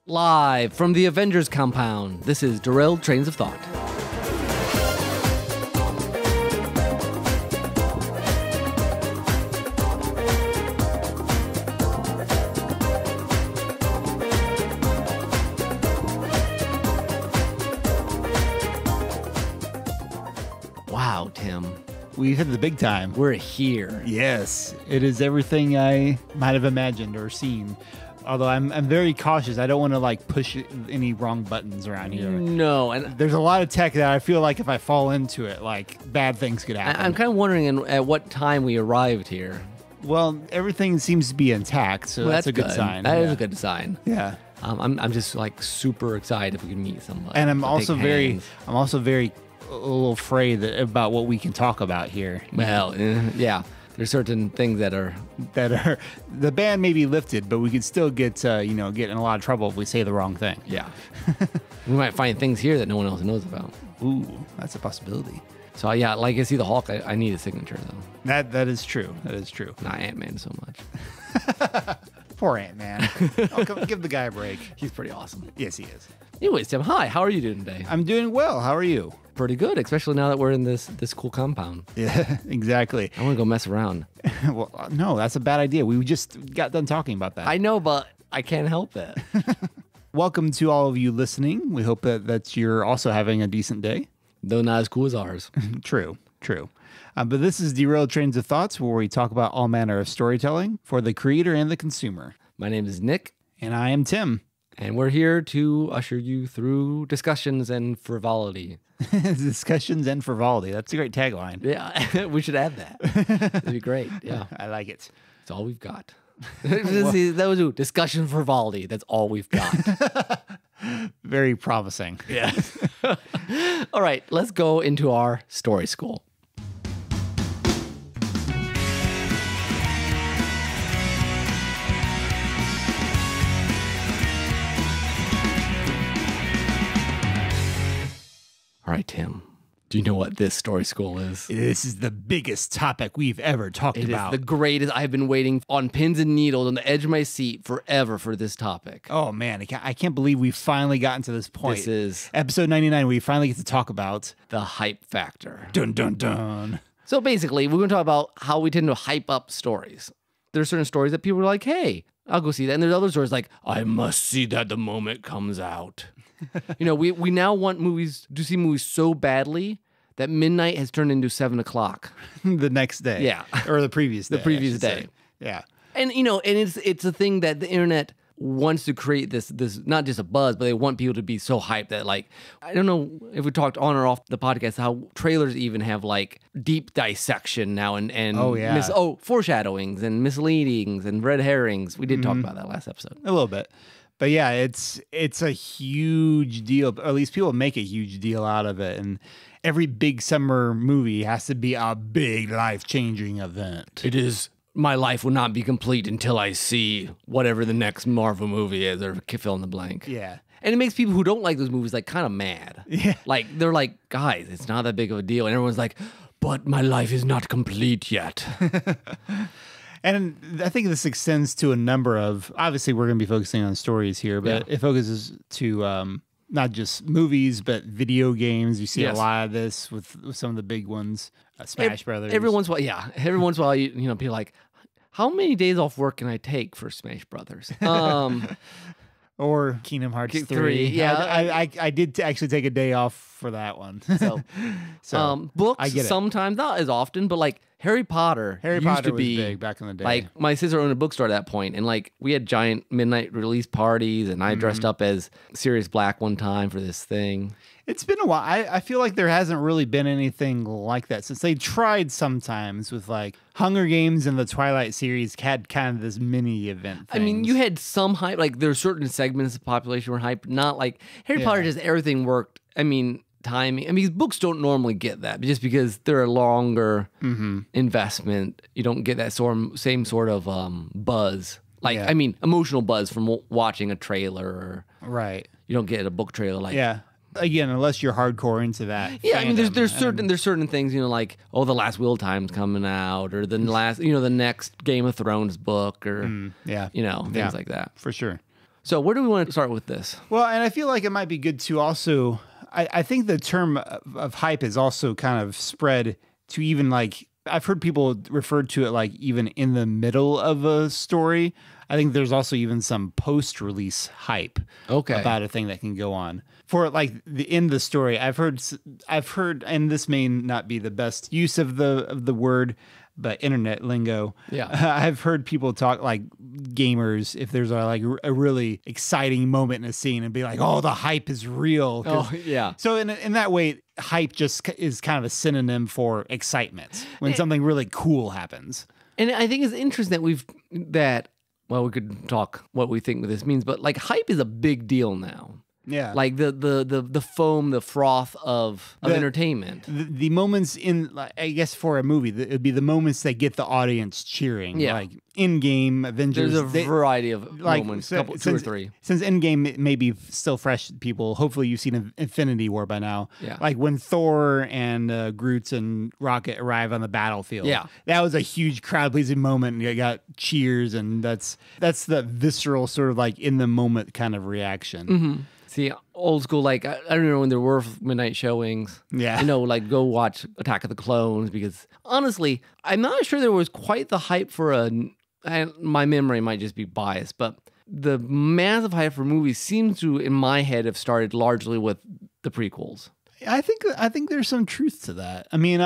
Live from the Avengers compound, this is Derailed Trains of Thought. Wow, Tim. We've hit the big time. We're here. Yes, it is everything I might have imagined or seen. Although I'm very cautious. I don't want to push any wrong buttons around here. No, and There's a lot of tech that I feel like if I fall into it, bad things could happen. I'm kind of wondering at what time we arrived here. Well, everything seems to be intact, so that's a good sign. That is a good sign. Yeah. I'm just super excited if we can meet somebody. And I'm also very a little afraid about what we can talk about here. Well, yeah. There's certain things that are the ban may be lifted, but we could still get in a lot of trouble if we say the wrong thing. Yeah. We might find things here that no one else knows about. Ooh, that's a possibility. So yeah, like I see the Hulk, I need a signature though. That is true. That is true. Not Ant-Man so much. Poor Ant-Man. Give the guy a break. He's pretty awesome. Yes, he is. Anyways, Tim, hi. How are you doing today? I'm doing well. How are you? Pretty good, especially now that we're in this cool compound. Yeah, exactly. I want to go mess around. Well, no, that's a bad idea. We just got done talking about that. I know, but I can't help it. Welcome to all of you listening. We hope that you're also having a decent day. Though not as cool as ours. True. But this is Derailed Trains of Thoughts, where we talk about all manner of storytelling for the creator and the consumer. My name is Nick. And I am Tim. And we're here to usher you through discussions and frivolity. Discussions and frivolity. That's a great tagline. Yeah, we should add that. That'd be great. Yeah. I like it. That's all we've got. That was discussion frivolity. That's all we've got. Very promising. Yeah. All right, let's go into our story school. All right, Tim, do you know what this story school is? This is the biggest topic we've ever talked about. It is the greatest. I've been waiting on pins and needles on the edge of my seat forever for this topic. Oh, man. I can't believe we've finally gotten to this point. This is episode 99. We finally get to talk about the hype factor. Dun, dun, dun. So basically, we're going to talk about how we tend to hype up stories. There's certain stories that people are like, hey, I'll go see that. And there's other stories like, I must see that the moment comes out. We now want movies to see movies so badly that midnight has turned into 7 o'clock. The next day. Yeah. Or the previous day. The previous day. Say. Yeah. And, and it's a thing that the internet wants to create this not just a buzz, but they want people to be so hyped that I don't know if we talked on or off the podcast, how trailers even have deep dissection now and oh, yeah. Foreshadowings and misleadings and red herrings. We did talk about that last episode. A little bit. But yeah, it's a huge deal, or at least people make a huge deal out of it. And every big summer movie has to be a big life-changing event. It is. My life will not be complete until I see whatever the next Marvel movie is, or fill in the blank. Yeah. And it makes people who don't like those movies kind of mad. Yeah. They're like, guys, it's not that big of a deal. And everyone's like, but my life is not complete yet. And I think this extends to a number of, obviously we're going to be focusing on stories here, but it focuses to not just movies, but video games. You see a lot of this with some of the big ones, Smash Brothers. Every once in a while, people are like, how many days off work can I take for Smash Brothers? Or Kingdom Hearts 3. Yeah. I did actually take a day off for that one. So books, I get it. Sometimes, not as often, but Harry Potter used to was be big back in the day. My sister owned a bookstore at that point, and we had giant midnight release parties, and I dressed up as Sirius Black one time for this thing. It's been a while. I feel like there hasn't really been anything like that since they tried sometimes with Hunger Games and the Twilight series had kind of this mini event things. I mean, you had some hype. There's certain segments of the population were hype, not Harry Potter, just everything worked. I mean, timing. I mean, books don't normally get that just because they're a longer investment. You don't get that same sort of buzz. I mean, emotional buzz from watching a trailer. Right. You don't get a book trailer Yeah. Again, unless you're hardcore into that. Yeah, I mean, there's certain things, the Last Wheel Time's coming out, or the last, the next Game of Thrones book, or things like that. For sure. So where do we want to start with this? Well, and I feel like it might be good to also, I think the term of hype is also kind of spread to even like, I've heard people refer to it like even in the middle of a story. I think there's also even some post-release hype about a thing that can go on. For like the end of the story, I've heard, and this may not be the best use of the word, but internet lingo. Yeah, I've heard people talk like gamers if there's a really exciting moment in a scene and be like, "Oh, the hype is real." Oh, yeah. So in that way, hype just is kind of a synonym for excitement when something really cool happens. And I think it's interesting that well, we could talk what we think this means, but like hype is a big deal now. Yeah, like the foam, the froth of entertainment. The moments in, I guess, for a movie, it would be the moments that get the audience cheering. Yeah, like Endgame, Avengers. There's a variety of moments, two or three. Since Endgame may be still fresh, people. Hopefully, you've seen Infinity War by now. Yeah, like when Thor and Groot and Rocket arrive on the battlefield. Yeah, that was a huge crowd pleasing moment. And you got cheers, and that's the visceral sort of like in the moment kind of reaction. Mm-hmm. See, old school, like, I don't know when there were midnight showings. Yeah. Like, go watch Attack of the Clones, because, honestly, I'm not sure there was quite the hype for my memory might just be biased, but the massive hype for movies seems to, in my head, have started largely with the prequels. I think there's some truth to that. I mean,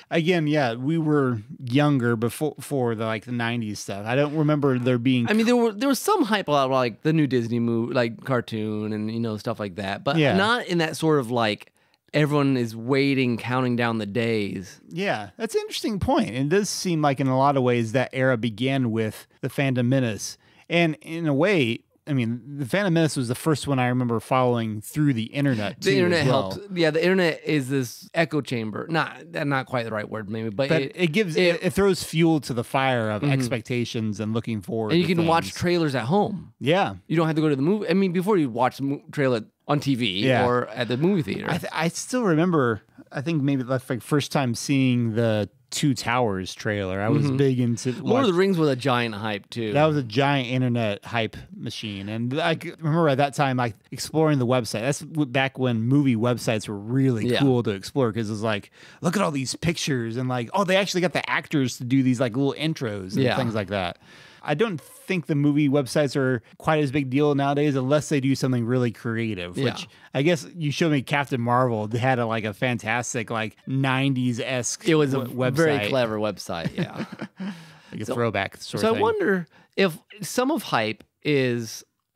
we were younger before the 90s stuff. I don't remember there being. I mean, there was some hype about like the new Disney movie, like cartoon, and stuff like that, but not in that sort of like everyone is waiting, counting down the days. Yeah, that's an interesting point. It does seem like in a lot of ways that era began with the Phantom Menace, and in a way, I mean, the Phantom Menace was the first one I remember following through the internet. The internet helps. Yeah, the internet is this echo chamber. Not quite the right word, maybe, but it throws fuel to the fire of expectations and looking forward. And you can watch trailers at home. Yeah, you don't have to go to the movie. I mean, before you watch the trailer on TV or at the movie theater. I still remember. I think maybe that's like first time seeing the Two Towers trailer. I was big into Lord of the Rings was a giant hype too. That was a giant internet hype machine, and I remember at that time like exploring the website. That's back when movie websites were really cool to explore, because it was like, look at all these pictures, and like, oh, they actually got the actors to do these like little intros and things like that. I don't think the movie websites are quite as big deal nowadays unless they do something really creative, which I guess you showed me Captain Marvel. They had a fantastic 90s-esque It was a website. Very clever website, yeah. Like a throwback sort of thing. So I wonder if some of hype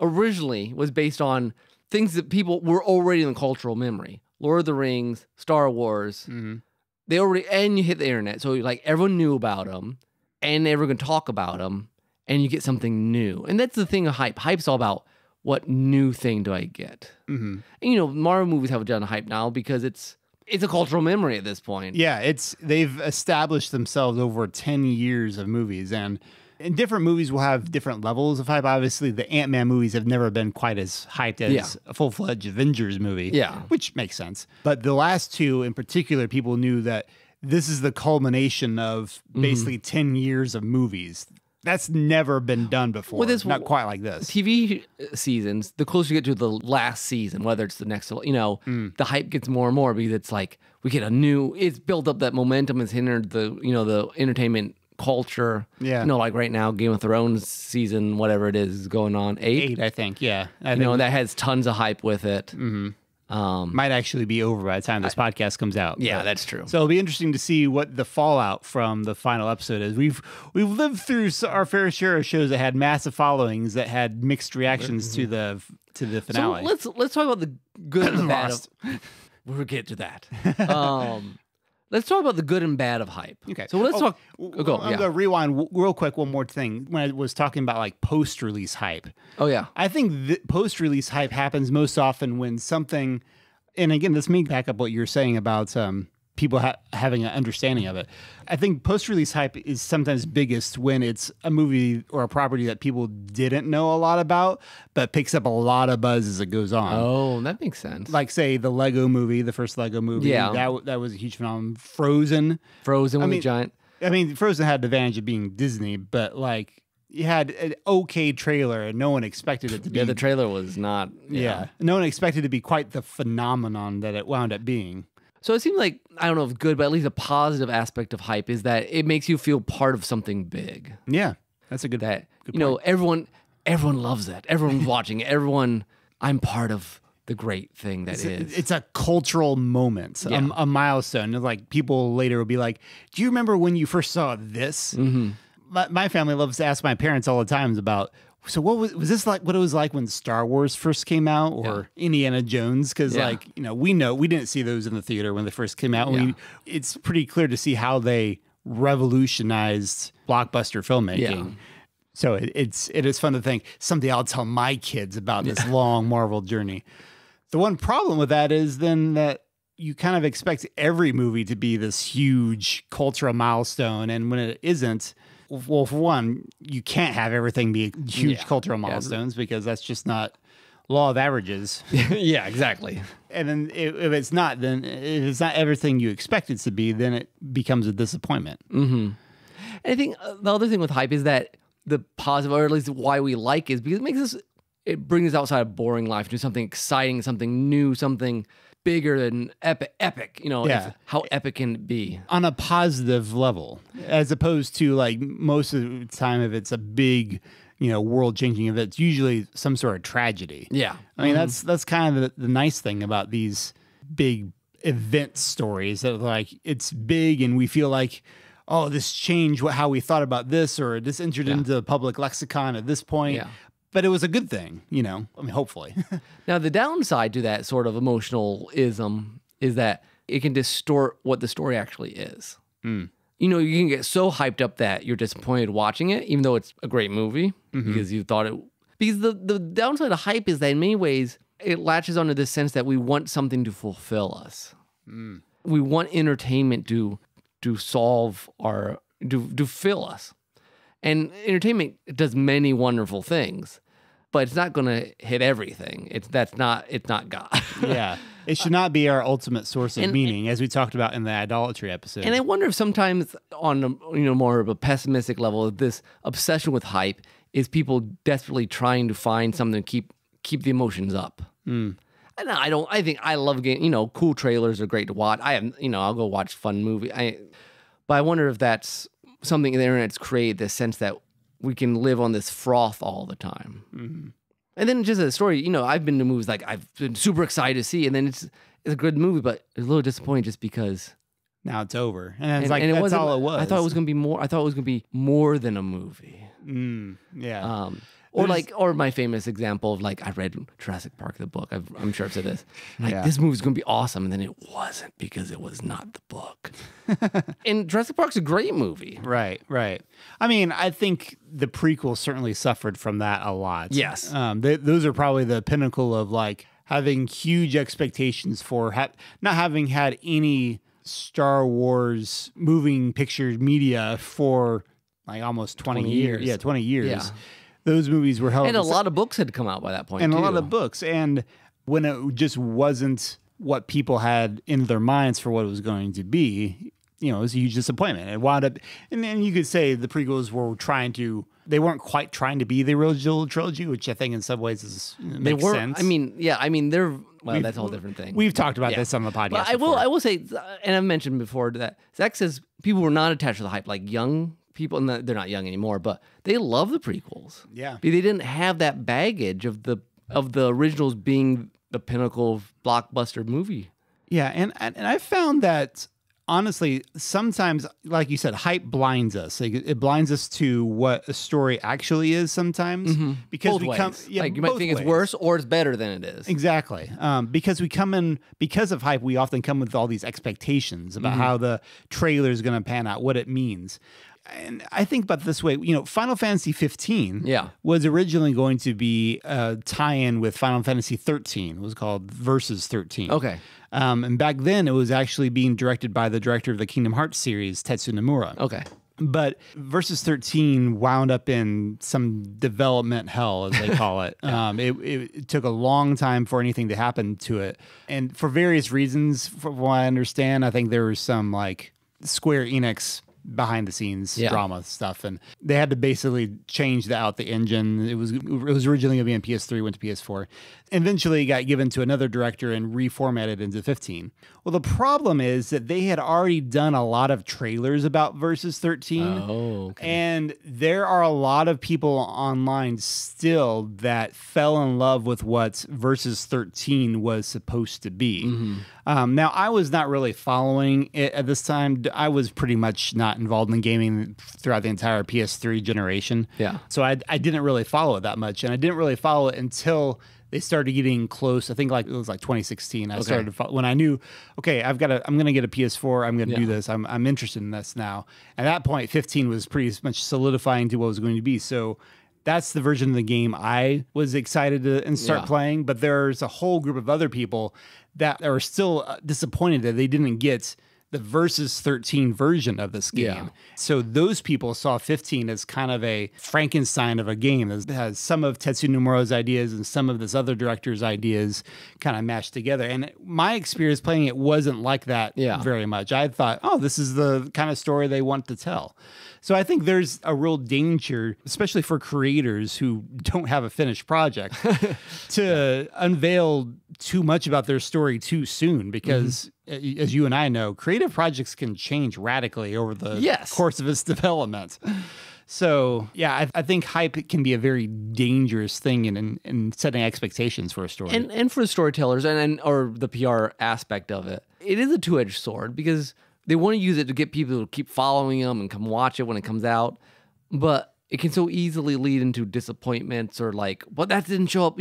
originally was based on things that people were already in the cultural memory. Lord of the Rings, Star Wars. Mm-hmm. And you hit the internet, so like everyone knew about them, and everyone can talk about them. And you get something new. And that's the thing of hype. Hype's all about what new thing do I get? Mm-hmm. And, Marvel movies have done hype now because it's a cultural memory at this point. Yeah, they've established themselves over 10 years of movies. And different movies will have different levels of hype. Obviously, the Ant-Man movies have never been quite as hyped as a full-fledged Avengers movie. Yeah. Which makes sense. But the last two in particular, people knew that this is the culmination of basically 10 years of movies. That's never been done before. Not quite like this. TV seasons, the closer you get to the last season, whether it's the next, the hype gets more and more, because it's like we get it's built up, that momentum has hindered the entertainment culture. Yeah. Like right now, Game of Thrones season, whatever it is going on, 8, I think. Yeah. That has tons of hype with it. Mm-hmm. Might actually be over by the time this podcast comes out. Yeah, that's true. So it'll be interesting to see what the fallout from the final episode is. We've lived through our fair share of shows that had massive followings that had mixed reactions to the finale. So let's talk about the good and the bad. We'll get to that. Let's talk about the good and bad of hype. Okay. So let's talk. I'm going to rewind real quick one more thing. When I was talking about post-release hype. Oh, yeah. I think post-release hype happens most often when something, and again, this may back up what you're saying about people having an understanding of it. I think post-release hype is sometimes biggest when it's a movie or a property that people didn't know a lot about, but picks up a lot of buzz as it goes on. Oh, that makes sense. Like, say, the Lego movie, the first Lego movie. Yeah. That was a huge phenomenon. Frozen was giant. I mean, Frozen had the advantage of being Disney, but you had an okay trailer and no one expected it to be. Yeah, the trailer was not. Yeah. No one expected it to be quite the phenomenon that it wound up being. So it seems like, I don't know if good, but at least a positive aspect of hype is that it makes you feel part of something big. Yeah, that's a good That, good you know, everyone loves it. Everyone's watching it. I'm part of the great thing that is. It's a cultural moment, Yeah. a milestone. Like people later will be like, "Do you remember when you first saw this?" Mm-hmm. My family loves to ask my parents all the time about. So what was this like? What it was like when Star Wars first came out, or Indiana Jones? Because like we didn't see those in the theater when they first came out. Yeah. It's pretty clear to see how they revolutionized blockbuster filmmaking. Yeah. So it is fun to think someday I'll tell my kids about this long Marvel journey. The one problem with that is then that you kind of expect every movie to be this huge cultural milestone. And when it isn't, well, for one, you can't have everything be huge cultural milestones because that's just not law of averages. Yeah, exactly. And then if it's not everything you expect it to be, then it becomes a disappointment. Mm-hmm. And I think the other thing with hype is that the positive, or at least why we like, is because it brings us outside of boring life, do something exciting, something new, something bigger than epic. You know, how epic can it be? On a positive level, as opposed to like most of the time, if it's a big, world-changing event, it's usually some sort of tragedy. Yeah. I mean, that's kind of the nice thing about these big event stories, that like it's big and we feel like, oh, this changed how we thought about this, or this entered into the public lexicon at this point. Yeah. But it was a good thing, hopefully. Now, the downside to that sort of emotionalism is that it can distort what the story actually is. Mm. You can get so hyped up that you're disappointed watching it, even though it's a great movie, because you thought it... Because the downside of hype is that in many ways, it latches onto this sense that we want something to fulfill us. Mm. We want entertainment to solve to fill us. And entertainment does many wonderful things, but it's not going to hit everything. It's not God. Yeah. It should not be our ultimate source of meaning, as we talked about in the idolatry episode. And I wonder if sometimes on a, more of a pessimistic level, this obsession with hype is people desperately trying to find something to keep the emotions up. Mm. And I think I love getting, cool trailers are great to watch. I'll go watch fun movie. But I wonder if that's something the internet's created, this sense that we can live on this froth all the time. Mm-hmm. And then just a story, I've been to movies like I've been super excited to see, and then it's a good movie, but it's a little disappointing just because now it's over. And it's that's all it was. I thought it was going to be more. I thought it was going to be more than a movie. Yeah. Or my famous example of I read Jurassic Park, the book. I'm sure I've said this. This movie's going to be awesome. And then it wasn't because it was not the book. And Jurassic Park's a great movie. Right. I mean, I think the prequel certainly suffered from that a lot. Yes. Those are probably the pinnacle of having huge expectations for not having had any Star Wars moving picture media for almost 20 years. Yeah, 20 years. Yeah. Those movies were held. And a lot of books had come out by that point, and a lot of books. And when it just wasn't what people had in their minds for what it was going to be, it was a huge disappointment. It wound up, and then you could say the prequels they weren't quite trying to be the original trilogy, which I think in some ways makes sense. That's a whole different thing. We've talked about this on the podcast. But I will say, and I've mentioned before that Zach says people were not attached to the hype, like young people, and they're not young anymore, but they love the prequels. Yeah, they didn't have that baggage of the originals being the pinnacle of blockbuster movie. Yeah, and I found that honestly, sometimes, like you said, hype blinds us. It blinds us to what a story actually is sometimes, because you might think it's worse or it's better than it is. Exactly, because we come in because of hype. We often come with all these expectations about how the trailer is going to pan out, what it means. And I think about it this way, Final Fantasy 15 was originally going to be a tie-in with Final Fantasy 13. It was called Versus 13. Okay. And back then, it was actually being directed by the director of the Kingdom Hearts series, Tetsu Nomura. Okay. But Versus 13 wound up in some development hell, as they call it. It took a long time for anything to happen to it. And for various reasons, from what I understand, I think there was some Square Enix behind the scenes drama stuff, and they had to basically change out the engine. It was originally going to be on PS3, went to PS4. Eventually got given to another director and reformatted into 15. Well, the problem is that they had already done a lot of trailers about Versus 13. Oh, okay. And there are a lot of people online still that fell in love with what Versus 13 was supposed to be. Now, I was not really following it at this time. I was pretty much not involved in gaming throughout the entire PS3 generation. Yeah. So I didn't really follow it that much. And I didn't really follow it until they started getting close. I think it was like 2016. I started to follow, when I knew, okay, I'm going to get a PS4. I'm going to do this. I'm interested in this now. At that point, 15 was pretty much solidifying to what it was going to be. So that's the version of the game I was excited to start playing. But there's a whole group of other people that are still disappointed that they didn't get the Versus 13 version of this game. Yeah. So those people saw 15 as kind of a Frankenstein of a game that has some of Tetsuya Nomura's ideas and some of this other director's ideas kind of mashed together. And my experience playing it wasn't like that very much. I thought, oh, this is the kind of story they want to tell. So I think there's a real danger, especially for creators who don't have a finished project, to unveil too much about their story too soon, because as you and I know, creative projects can change radically over the course of its development. So, yeah, I think hype can be a very dangerous thing in setting expectations for a story. And for the storytellers or the PR aspect of it, it is a two-edged sword, because they want to use it to get people to keep following them and come watch it when it comes out. But it can so easily lead into disappointments, or like, well, that didn't show up,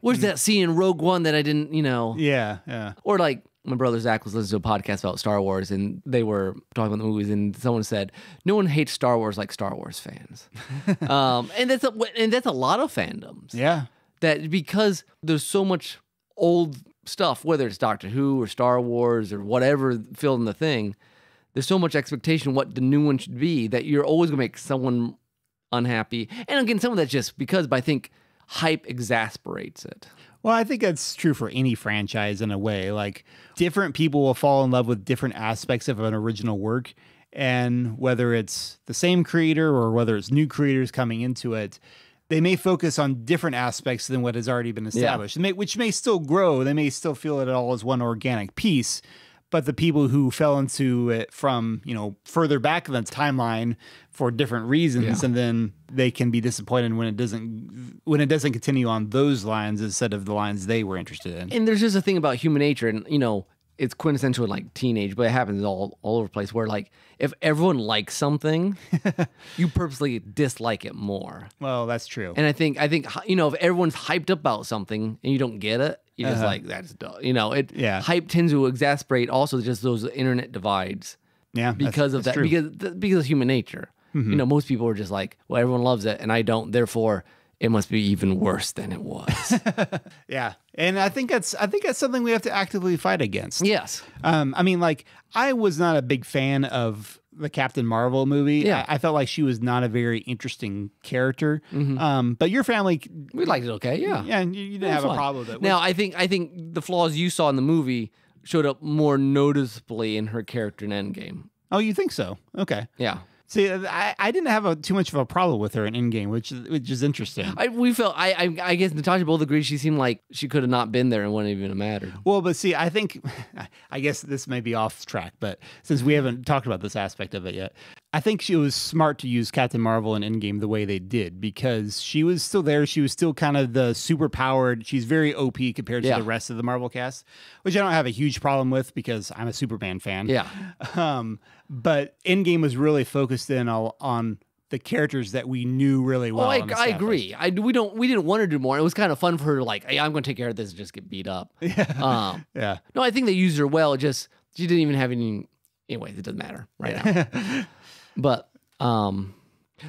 where's that scene in Rogue One that I didn't, Yeah. Or like, my brother Zach was listening to a podcast about Star Wars, and they were talking about the movies, and someone said, no one hates Star Wars like Star Wars fans. And that's a lot of fandoms. Yeah. That because there's so much old stuff, whether it's Doctor Who or Star Wars or whatever filled in the thing, there's so much expectation what the new one should be that you're always going to make someone unhappy. And again, some of that's just because, but I think hype exasperates it. Well, I think that's true for any franchise in a way. Like, different people will fall in love with different aspects of an original work. And whether it's the same creator or whether it's new creators coming into it, they may focus on different aspects than what has already been established, which may still grow. They may still feel it all as one organic piece. But the people who fell into it from, further back in the timeline for different reasons, and then they can be disappointed when it doesn't continue on those lines instead of the lines they were interested in. And there's just a thing about human nature, and it's quintessential in like teenage, but it happens all over the place, where like if everyone likes something, you purposely dislike it more. Well, that's true. And I think if everyone's hyped up about something and you don't get it, you're just like, that's dull. Hype tends to exasperate also just those internet divides. Yeah, because of that, because of human nature. Most people are just like, well, everyone loves it and I don't, therefore it must be even worse than it was. Yeah. And I think that's something we have to actively fight against. Yes. I was not a big fan of the Captain Marvel movie. Yeah. I felt like she was not a very interesting character. But your family, we liked it okay, yeah. Yeah, and you didn't have a problem with it. Now, I think the flaws you saw in the movie showed up more noticeably in her character in Endgame. Oh, you think so? Okay. Yeah. See, I didn't have too much of a problem with her in Endgame, which is interesting. I guess Natasha both agreed she seemed like she could have not been there and wouldn't even have mattered. Well, but see, I guess this may be off track, but since we haven't talked about this aspect of it yet, I think she was smart to use Captain Marvel in Endgame the way they did, because she was still there. She was still kind of the super powered. She's very OP compared to the rest of the Marvel cast, which I don't have a huge problem with because I'm a Superman fan. Yeah. But Endgame was really focused in on the characters that we knew really well. Oh, I agree. We didn't want her to do more. It was kind of fun for her to like, hey, I'm going to take care of this and just get beat up. Yeah. Yeah. No, I think they used her well. Just she didn't even have any. Anyway, it doesn't matter right now. But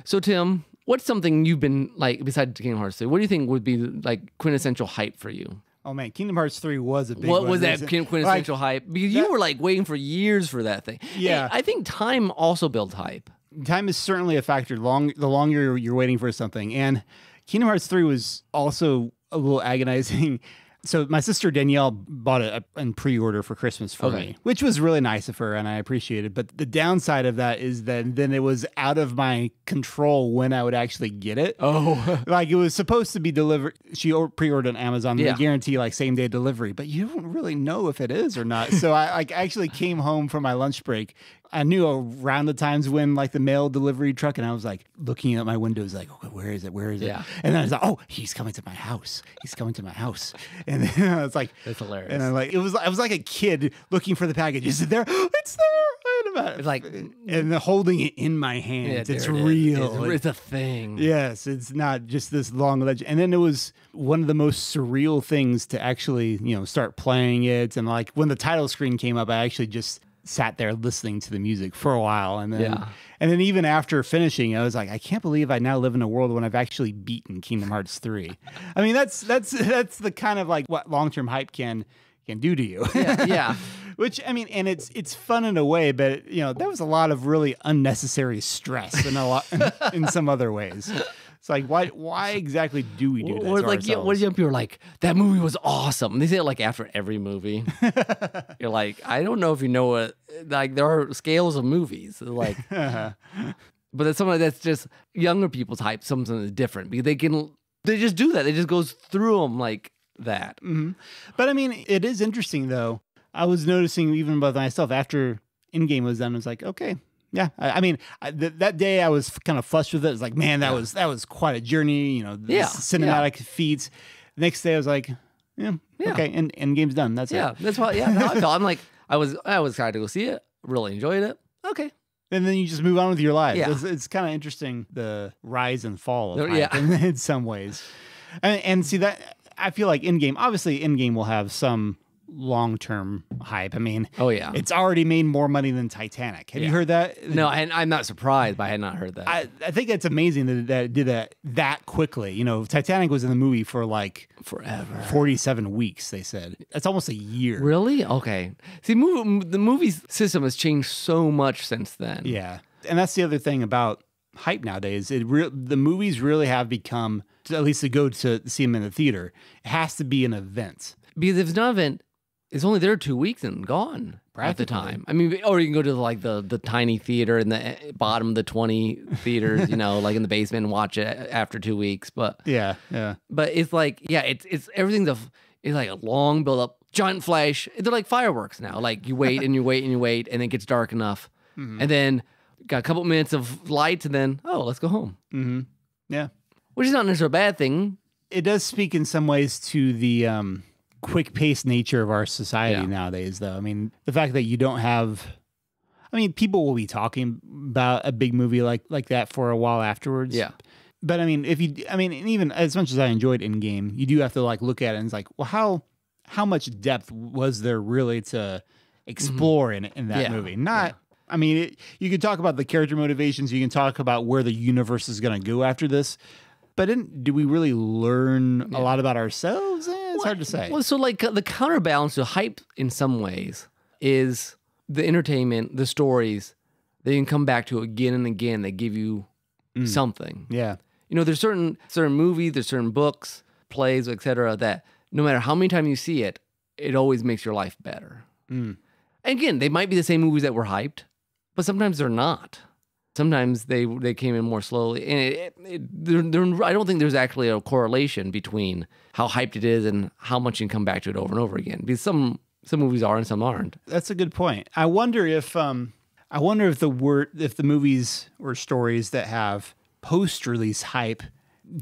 so Tim, what's something you've been like besides Kingdom Hearts 3? What do you think would be like quintessential hype for you? Oh man, Kingdom Hearts 3 was a big What one. was that quintessential hype? Because you were like waiting for years for that thing. Yeah. Hey, I think time also builds hype. Time is certainly a factor. The longer you're waiting for something. And Kingdom Hearts 3 was also a little agonizing. So my sister Danielle bought it in pre-order for Christmas for me, which was really nice of her, and I appreciate it. But the downside of that is that then it was out of my control when I would actually get it. Oh, like it was supposed to be delivered. She pre-ordered on Amazon. They guarantee like same day delivery, but you don't really know if it is or not. So I like actually came home from my lunch break. I knew around the times when like the mail delivery truck, and I was like looking at my windows, like, okay, where is it? Where is it? Yeah. And then I was like, oh, he's coming to my house. He's coming to my house. And then I was like, that's hilarious. And I was like a kid looking for the package. Is it there? It's there. It's like, and holding it in my hands. It's real. It's a thing. Yes, it's not just this long legend. And then it was one of the most surreal things to actually, start playing it. And like when the title screen came up, I actually just sat there listening to the music for a while, and then even after finishing, I was like, I can't believe I now live in a world when I've actually beaten Kingdom Hearts 3. I mean, that's the kind of like what long-term hype can do to you. Yeah. Which, I mean, and it's fun in a way, but there was a lot of really unnecessary stress in some other ways. It's like, why exactly do we do that? Or like, what young people are like, that movie was awesome. They say it like after every movie. You're like, I don't know if you know what, like there are scales of movies. Like, but it's something that's just younger people's hype, something that's different because they just do that. They just goes through them like that. Mm-hmm. But I mean, it is interesting though. I was noticing even by myself after Endgame was done, I was like, okay. Yeah, I mean, that day I was kind of flushed with it. It's like, man, that was quite a journey. Cinematic feats. Next day I was like, okay, and Endgame's done. That's it. That's why. Yeah, how I felt. I'm like, I was excited to go see it. Really enjoyed it. Okay, and then you just move on with your life. Yeah. It's kind of interesting the rise and fall of hype in some ways. And see that I feel like Endgame will have some long-term hype. I mean, it's already made more money than Titanic. Have you heard that? No, and I'm not surprised, but I had not heard that. I think that's amazing that it did that quickly. Titanic was in the movie for like forever, 47 weeks. They said that's almost a year. Really? Okay. See, the movie system has changed so much since then. Yeah, and that's the other thing about hype nowadays. The movies really have become, at least to go to see them in the theater, it has to be an event. Because if it's not an event, it's only there 2 weeks and gone at the time. I mean, or you can go to like the tiny theater in the bottom of the 20 theaters, like in the basement and watch it after 2 weeks. But yeah. But it's like, it's everything's it's like a long build up, giant flash. They're like fireworks now. Like you wait and you wait and you wait, and it gets dark enough, and then got a couple minutes of light, and then let's go home. Mm-hmm. Yeah, which is not necessarily a bad thing. It does speak in some ways to the quick-paced nature of our society nowadays, though. I mean, the fact that you don't have... I mean, people will be talking about a big movie like that for a while afterwards. Yeah. But, I mean, and even as much as I enjoyed Endgame, you do have to, like, look at it and it's like, well, how much depth was there really to explore in that movie? Not... I mean, you can talk about the character motivations. You can talk about where the universe is going to go after this. But do we really learn a lot about ourselves? It's hard to say. Well, so like the counterbalance to hype in some ways is the entertainment, the stories that you can come back to again and again that give you something. Yeah. There's certain movies, there's certain books, plays, etc. that no matter how many times you see it, it always makes your life better. And again, they might be the same movies that were hyped, but sometimes they're not. Sometimes they came in more slowly, and I don't think there's actually a correlation between how hyped it is and how much you can come back to it over and over again. Because some movies are and some aren't. That's a good point. I wonder if the movies or stories that have post-release hype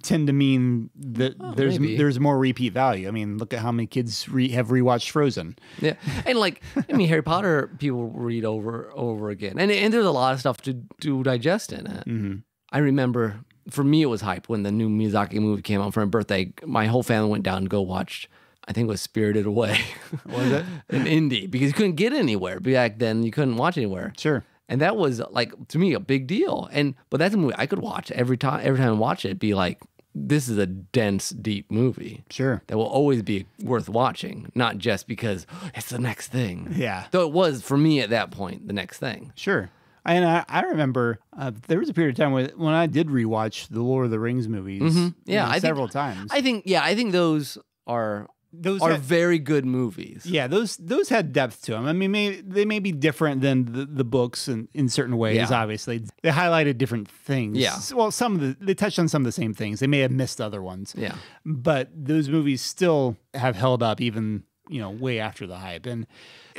tend to mean that there's more repeat value. I mean, look at how many kids have rewatched Frozen. Yeah, and Harry Potter people read over again, and there's a lot of stuff to digest in it. Mm-hmm. I remember for me it was hype when the new Miyazaki movie came out for my birthday. My whole family went down to go watch. I think it was Spirited Away. Was it an indie because you couldn't get anywhere back then? You couldn't watch anywhere. Sure. And that was like to me a big deal. But that's a movie I could watch every time I watch it. Be like, this is a dense, deep movie. Sure. That will always be worth watching, not just because it's the next thing. Yeah. Though it was for me at that point the next thing. Sure. And I remember there was a period of time when I did rewatch the Lord of the Rings movies. Mm-hmm. Yeah, several times. I think those are are very good movies. Yeah, those had depth to them. I mean, they may be different than the books in certain ways. Obviously, they highlighted different things. Yeah. Well, they touched on some of the same things. They may have missed other ones. Yeah. But those movies still have held up even way after the hype. And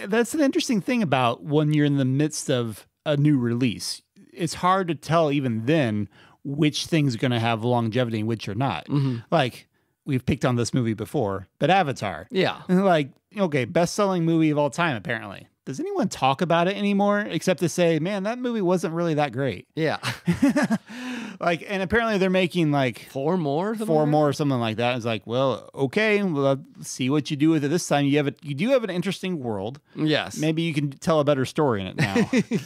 that's an interesting thing about when you're in the midst of a new release. It's hard to tell even then which thing's going to have longevity and which are not. Mm-hmm. Like, we've picked on this movie before, but Avatar. Yeah. Like, okay, best-selling movie of all time, apparently. Does anyone talk about it anymore except to say, man, that movie wasn't really that great? Yeah. And apparently they're making like four more or something like that. It's like, well, okay, well, let's see what you do with it this time. You do have an interesting world. Yes. Maybe you can tell a better story in it now.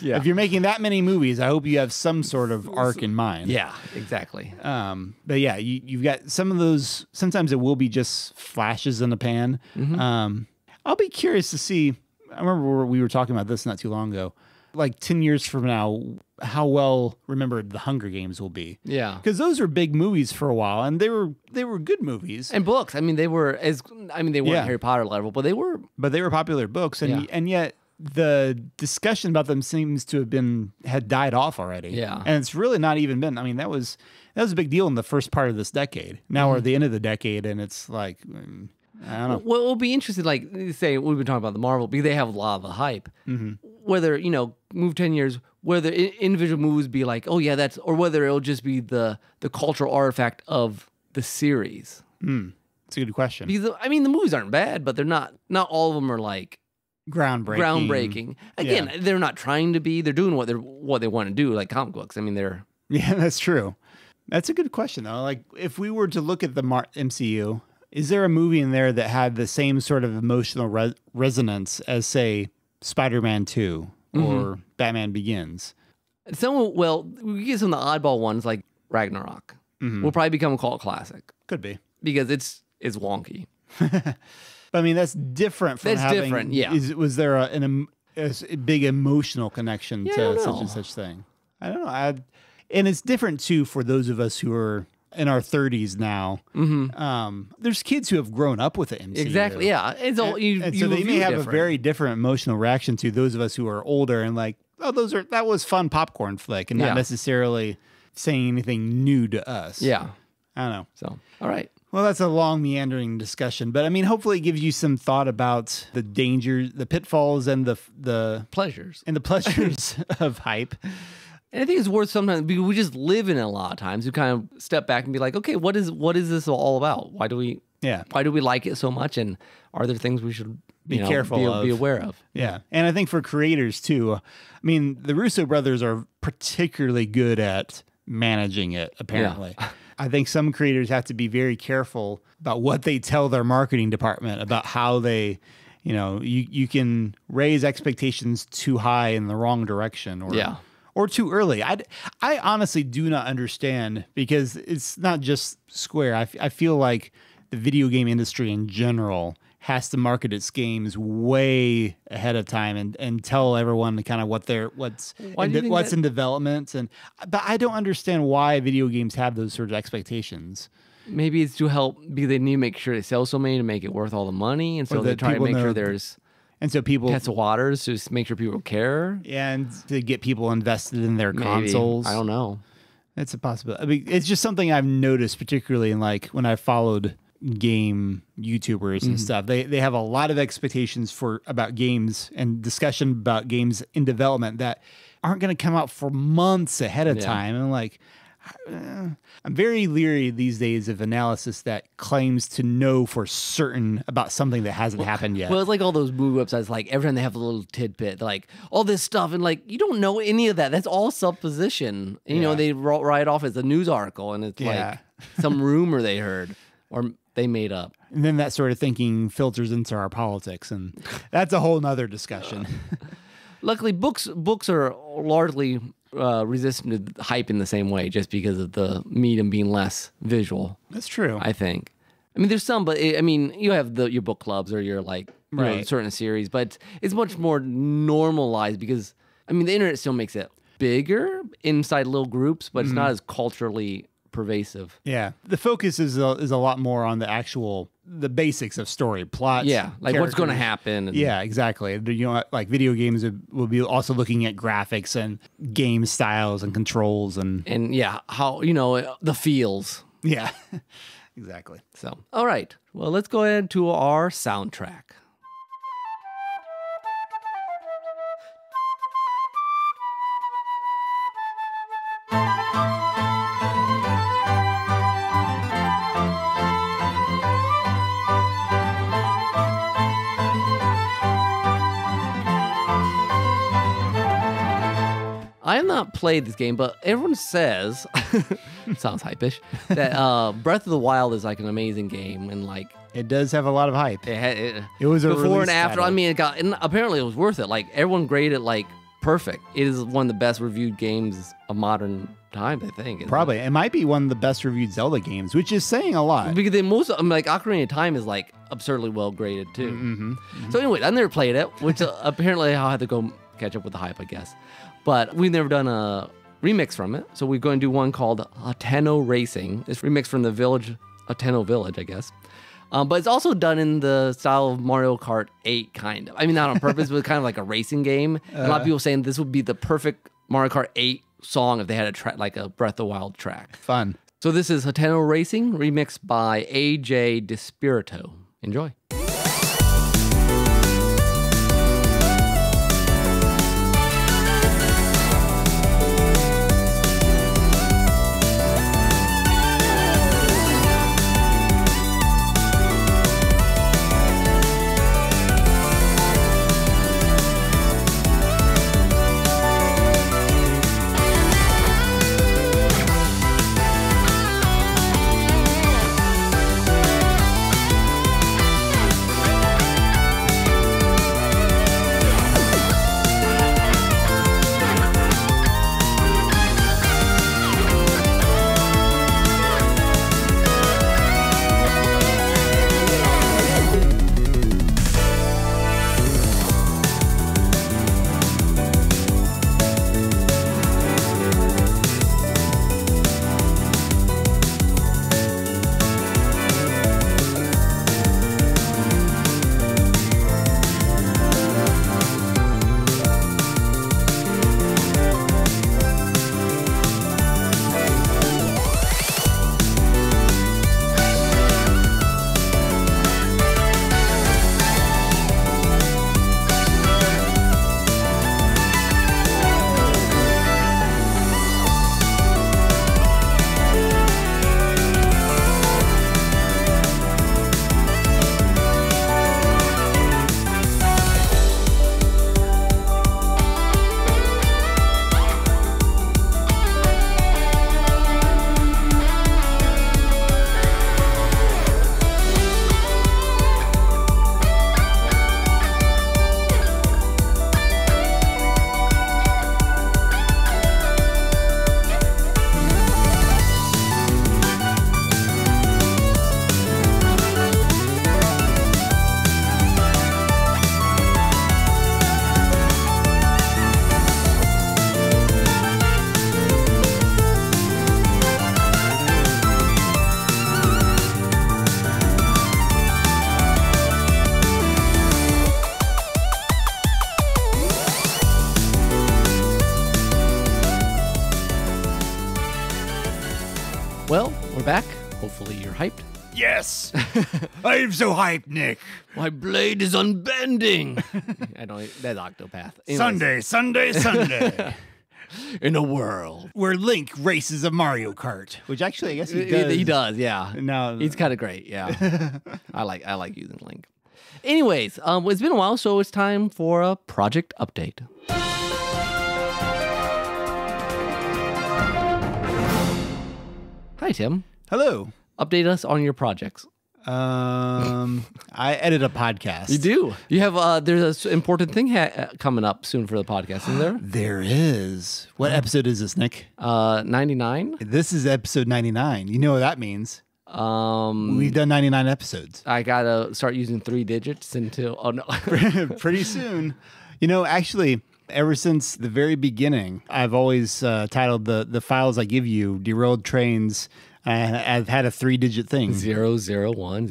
Yeah. If you're making that many movies, I hope you have some sort of arc in mind. Yeah, exactly. But yeah, you've got some of those. Sometimes it will be just flashes in the pan. Mm-hmm. I'll be curious to see. I remember we were talking about this not too long ago. Like 10 years from now, how well remembered the Hunger Games will be. Yeah. Because those were big movies for a while, and they were good movies. And books. I mean, they weren't Harry Potter level, but they were. But they were popular books, and yet the discussion about them seems to have had died off already. Yeah. And it's really not even been. I mean, that was a big deal in the first part of this decade. Now we're at the end of the decade, and it's like, I don't know. Well, it'll be interesting, like, say, we've been talking about the Marvel, because they have a lot of the hype. Mm-hmm. Whether, move 10 years, whether individual movies be like, oh, yeah, or whether it'll just be the cultural artifact of the series. It's a good question. Because, I mean, the movies aren't bad, but they're not all of them are like groundbreaking. Again, they're not trying to be. They're doing what they want to do, like comic books. I mean, they're... Yeah, that's true. That's a good question, though. Like, if we were to look at the MCU... Is there a movie in there that had the same sort of emotional resonance as, say, Spider-Man 2 or Batman Begins? We get some of the oddball ones like Ragnarok. Mm-hmm. Will probably become a cult classic. Could be. Because it's wonky. But I mean, that's different from different, yeah. Was there a big emotional connection to such and such thing? I don't know. And it's different, too, for those of us who are... in our 30s now. Mm-hmm. There's kids who have grown up with the MCU. Exactly, yeah. It's all, so they may have a very different emotional reaction to those of us who are older and like, oh, that was fun popcorn flick, and not necessarily saying anything new to us. Yeah. I don't know. So, all right. Well, that's a long, meandering discussion, but I mean, hopefully it gives you some thought about the dangers, the pitfalls, and the pleasures. And the pleasures of hype. And I think it's worth sometimes, because we just live in it a lot of times, we kind of step back and be like, okay, what is this all about? Why do we like it so much? And are there things we should be careful of, be aware of? Yeah. And I think for creators too, I mean, the Russo brothers are particularly good at managing it, apparently. Yeah. I think some creators have to be very careful about what they tell their marketing department about how they, you can raise expectations too high in the wrong direction or too early. I honestly do not understand, because it's not just Square. I feel like the video game industry in general has to market its games way ahead of time and tell everyone kind of what's in development. But I don't understand why video games have those sort of expectations. Maybe it's to help, because they need to make sure they sell so many to make it worth all the money, and so they try to make sure there's... And so people test the waters to make sure people care, and to get people invested in their consoles. I don't know. It's a possibility. I mean, it's just something I've noticed, particularly in like when I followed game YouTubers and stuff. They have a lot of expectations about games and discussion about games in development that aren't going to come out for months ahead of time. And like, I'm very leery these days of analysis that claims to know for certain about something that hasn't happened yet. Well, it's like all those movie websites, like every time they have a little tidbit, like all this stuff, and like you don't know any of that. That's all supposition. And, they write off as a news article, and it's like some rumor they heard or they made up. And then that sort of thinking filters into our politics, and that's a whole nother discussion. Luckily, books are largely resistant to hype in the same way, just because of the medium being less visual. That's true. I think. I mean, there's some, but you have your book clubs or your certain series, but it's much more normalized because the internet still makes it bigger inside little groups, but it's not as culturally pervasive. Yeah, the focus is a lot more on the actual the basics of story, plots. Yeah, like what's going to happen. Yeah, exactly. You know, like video games will be also looking at graphics and game styles and controls and yeah, how, you know, the feels. Yeah, exactly. So, all right. Well, let's go ahead to our soundtrack. I have not played this game, but everyone says, sounds hype-ish, that Breath of the Wild is like an amazing game, and like it does have a lot of hype. It was a before and after. Title. I mean, and apparently it was worth it. Like everyone graded it like perfect. It is one of the best reviewed games of modern times, I think. Probably it might be one of the best reviewed Zelda games, which is saying a lot. Because like Ocarina of Time is like absurdly well graded too. So anyway, I never played it, which apparently I'll have to go catch up with the hype, I guess. But we've never done a remix from it. So we're going to do one called Ateno Racing. It's remixed from the village, Ateno Village, I guess. But it's also done in the style of Mario Kart 8, kind of. I mean, not on purpose, but kind of like a racing game. And a lot of people saying this would be the perfect Mario Kart 8 song if they had like a Breath of the Wild track. Fun. So this is Ateno Racing, remixed by AJ Despirito. Enjoy. Well, we're back. Hopefully you're hyped. Yes. I'm so hyped, Nick. My blade is unbending. I don't. That's Octopath. Anyways. Sunday. In a world where Link races a Mario Kart, which actually I guess he does. He does, yeah. No, he's kind of great. Yeah, I like using Link. Anyways, it's been a while, so it's time for a project update. Hi, Tim. Hello. Update us on your projects. I edit a podcast. You do. You have there's an important thing coming up soon for the podcast, isn't there? There is. What episode is this, Nick? 99. This is episode 99. You know what that means? We've done 99 episodes. I gotta start using 3 digits until pretty soon. You know, actually, ever since the very beginning, I've always titled the files I give you "Derailed Trains." I've had a 3-digit thing. 001,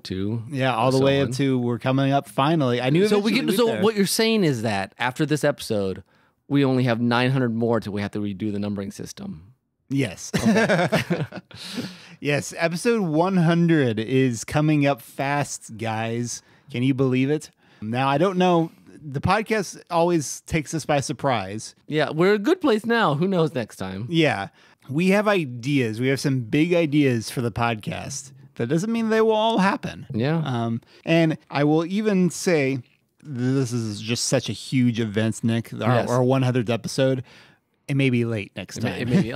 002. Yeah, all the way up to we're coming up finally. I knew so what you're saying is that after this episode, we only have 900 more till we have to redo the numbering system. Yes. Okay. Yes, episode 100 is coming up fast, guys. Can you believe it? Now, I don't know. The podcast always takes us by surprise. Yeah, we're a good place now. Who knows next time? Yeah. We have ideas. We have some big ideas for the podcast. That doesn't mean they will all happen. Yeah. And I will even say, this is just such a huge event, Nick. Our 100th episode. It may be late next time. It may be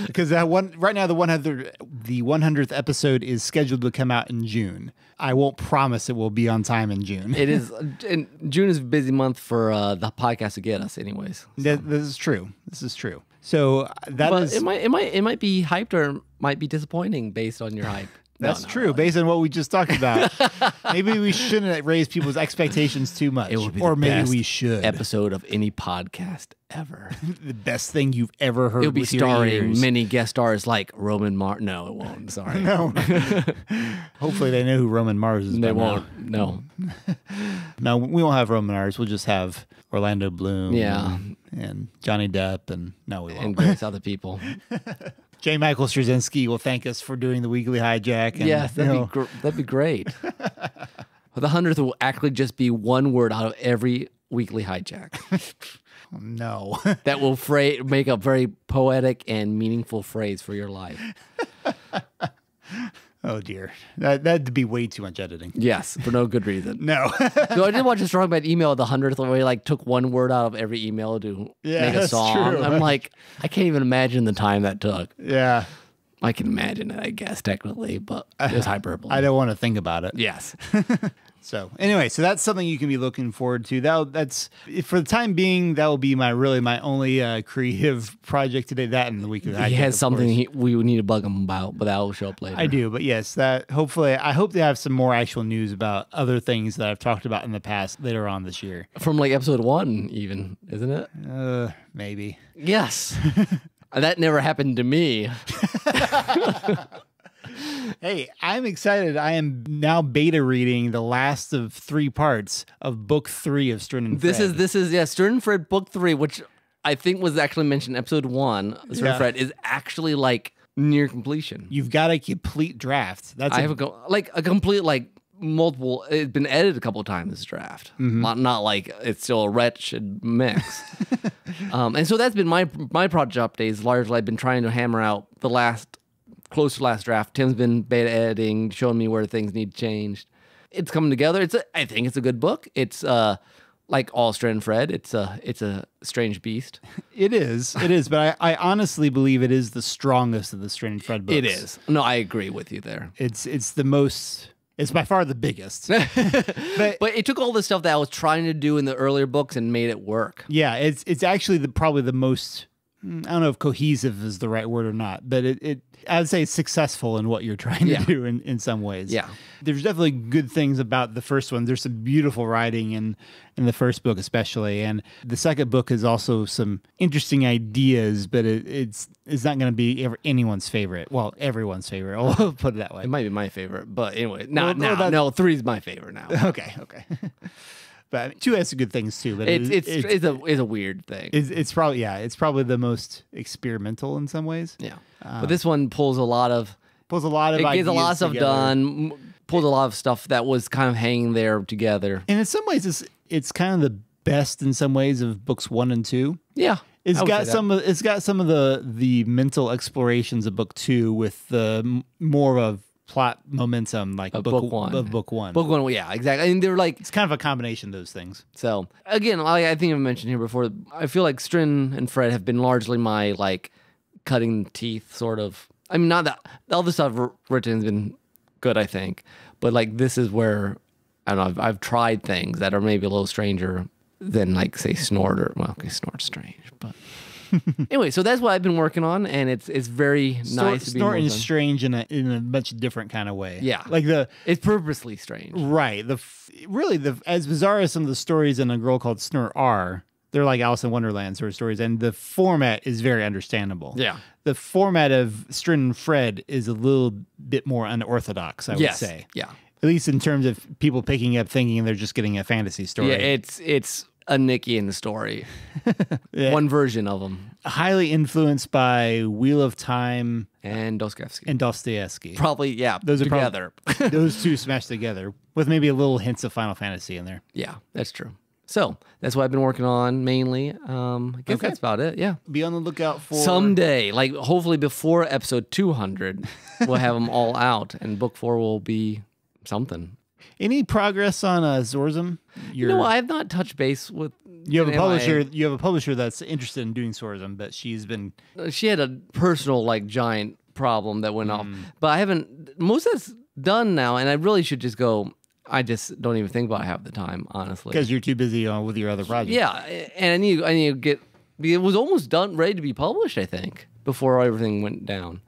because right now the 100th episode is scheduled to come out in June. I won't promise it will be on time in June. It is, and June is a busy month for the podcast to get us, anyways. So. This is true. This is true. So it might be hyped or might be disappointing based on your hype. That's true. Based on what we just talked about, maybe we shouldn't raise people's expectations too much. It would be or the maybe best we should. Episode of any podcast ever. The best thing you've ever heard. It'll be starring many guest stars like Roman Mars. No, it won't. Sorry. No. Hopefully they know who Roman Mars is. They won't. No. No, we won't have Roman Mars. We'll just have Orlando Bloom. Yeah. And Johnny Depp. And no, we won't. And various other people. J. Michael Straczynski will thank us for doing the weekly hijack. And, yes, that'd be great. The 100th will actually just be one word out of every weekly hijack. No. That will make a very poetic and meaningful phrase for your life. Oh, dear. That'd be way too much editing. Yes, for no good reason. No. So I did watch a Strong Bad email at the 100th where he took one word out of every email to make a song. True. I'm like, I can't even imagine the time that took. Yeah. I can imagine it, I guess, technically, but it's hyperbole. I don't want to think about it. Yes. So anyway, that's something you can be looking forward to. That's for the time being. That will be my only creative project today. That and the weekly. He has something we would need to bug him about, but that will show up later. I do, but yes, that hopefully I hope they have some more actual news about other things that I've talked about in the past later on this year. From episode 1, even, isn't it? Maybe. Yes. That never happened to me. Hey, I'm excited. I am now beta reading the last of 3 parts of book 3 of Stern and Fred. This is Stern and Fred book 3, which I think was actually mentioned in episode 1. Stern and Fred is actually near completion. You've got a complete draft. I have a complete multiple. It's been edited a couple of times. This draft, not like it's still a wretched mix. And so that's been my project updates. Largely, I've been trying to hammer out close to last draft. Tim's been beta editing, showing me where things need changed. It's coming together. I think it's a good book. It's like all Stern and Fred. It's a strange beast. It is, but I honestly believe it is the strongest of the Stern and Fred books. It is. No, I agree with you there. It's the most. It's by far the biggest. but it took all the stuff that I was trying to do in the earlier books and made it work. Yeah, it's actually probably the most. I don't know if cohesive is the right word or not, but I would say it's successful in what you're trying to do in some ways. Yeah. There's definitely good things about the first one. There's some beautiful writing in the first book especially. And the second book is also some interesting ideas, but it's not going to be anyone's favorite. Well, everyone's favorite. I'll put it that way. It might be my favorite, but anyway, no, 3 is my favorite now. Okay. But 2 has some good things too. But it's a weird thing. It's probably the most experimental in some ways. Yeah, but this one pulls a lot of it gets a lot of stuff done. Pulls a lot of stuff that was kind of hanging there together. And in some ways, it's kind of the best in some ways of books 1 and 2. Yeah. It's got some of the mental explorations of book 2 with the more of plot momentum like book 1. Book 1. Book 1, yeah, exactly. I mean, they're it's kind of a combination of those things. So again, I think I've mentioned here before, I feel like Stern and Fred have been largely my cutting teeth sort of. I mean, not that all the stuff written has been good, I think, but this is where I don't know. I've tried things that are maybe a little stranger than say Snort Snort's strange, but. Anyway, so that's what I've been working on, and it's very nice. Snort is strange in a much different kind of way. Yeah, it's purposely strange. Right. As bizarre as some of the stories in A Girl Called Snort are, they're like Alice in Wonderland sort of stories, and the format is very understandable. Yeah. The format of Strin and Fred is a little bit more unorthodox, I would say. Yeah. At least in terms of people picking up thinking they're just getting a fantasy story. Yeah, it's a Nicky in the story. Yeah. One version of them. Highly influenced by Wheel of Time and Dostoevsky. Probably, yeah. Those are together. Those two smashed together with maybe a little hints of Final Fantasy in there. Yeah, that's true. So that's what I've been working on mainly. I guess that's about it. Yeah. Be on the lookout for someday, like hopefully before episode 200, we'll have them all out, and book 4 will be something. Any progress on Zorzum? No, I have not touched base with. You have a publisher. You have a publisher that's interested in doing Zorzum, but she's been. She had a personal like giant problem that went off, but I haven't. Most of that's done now, and I really should just go. I just don't even think about it half the time, honestly. Because you're too busy with your other projects. Yeah, and I need to get. It was almost done, ready to be published, I think, before everything went down.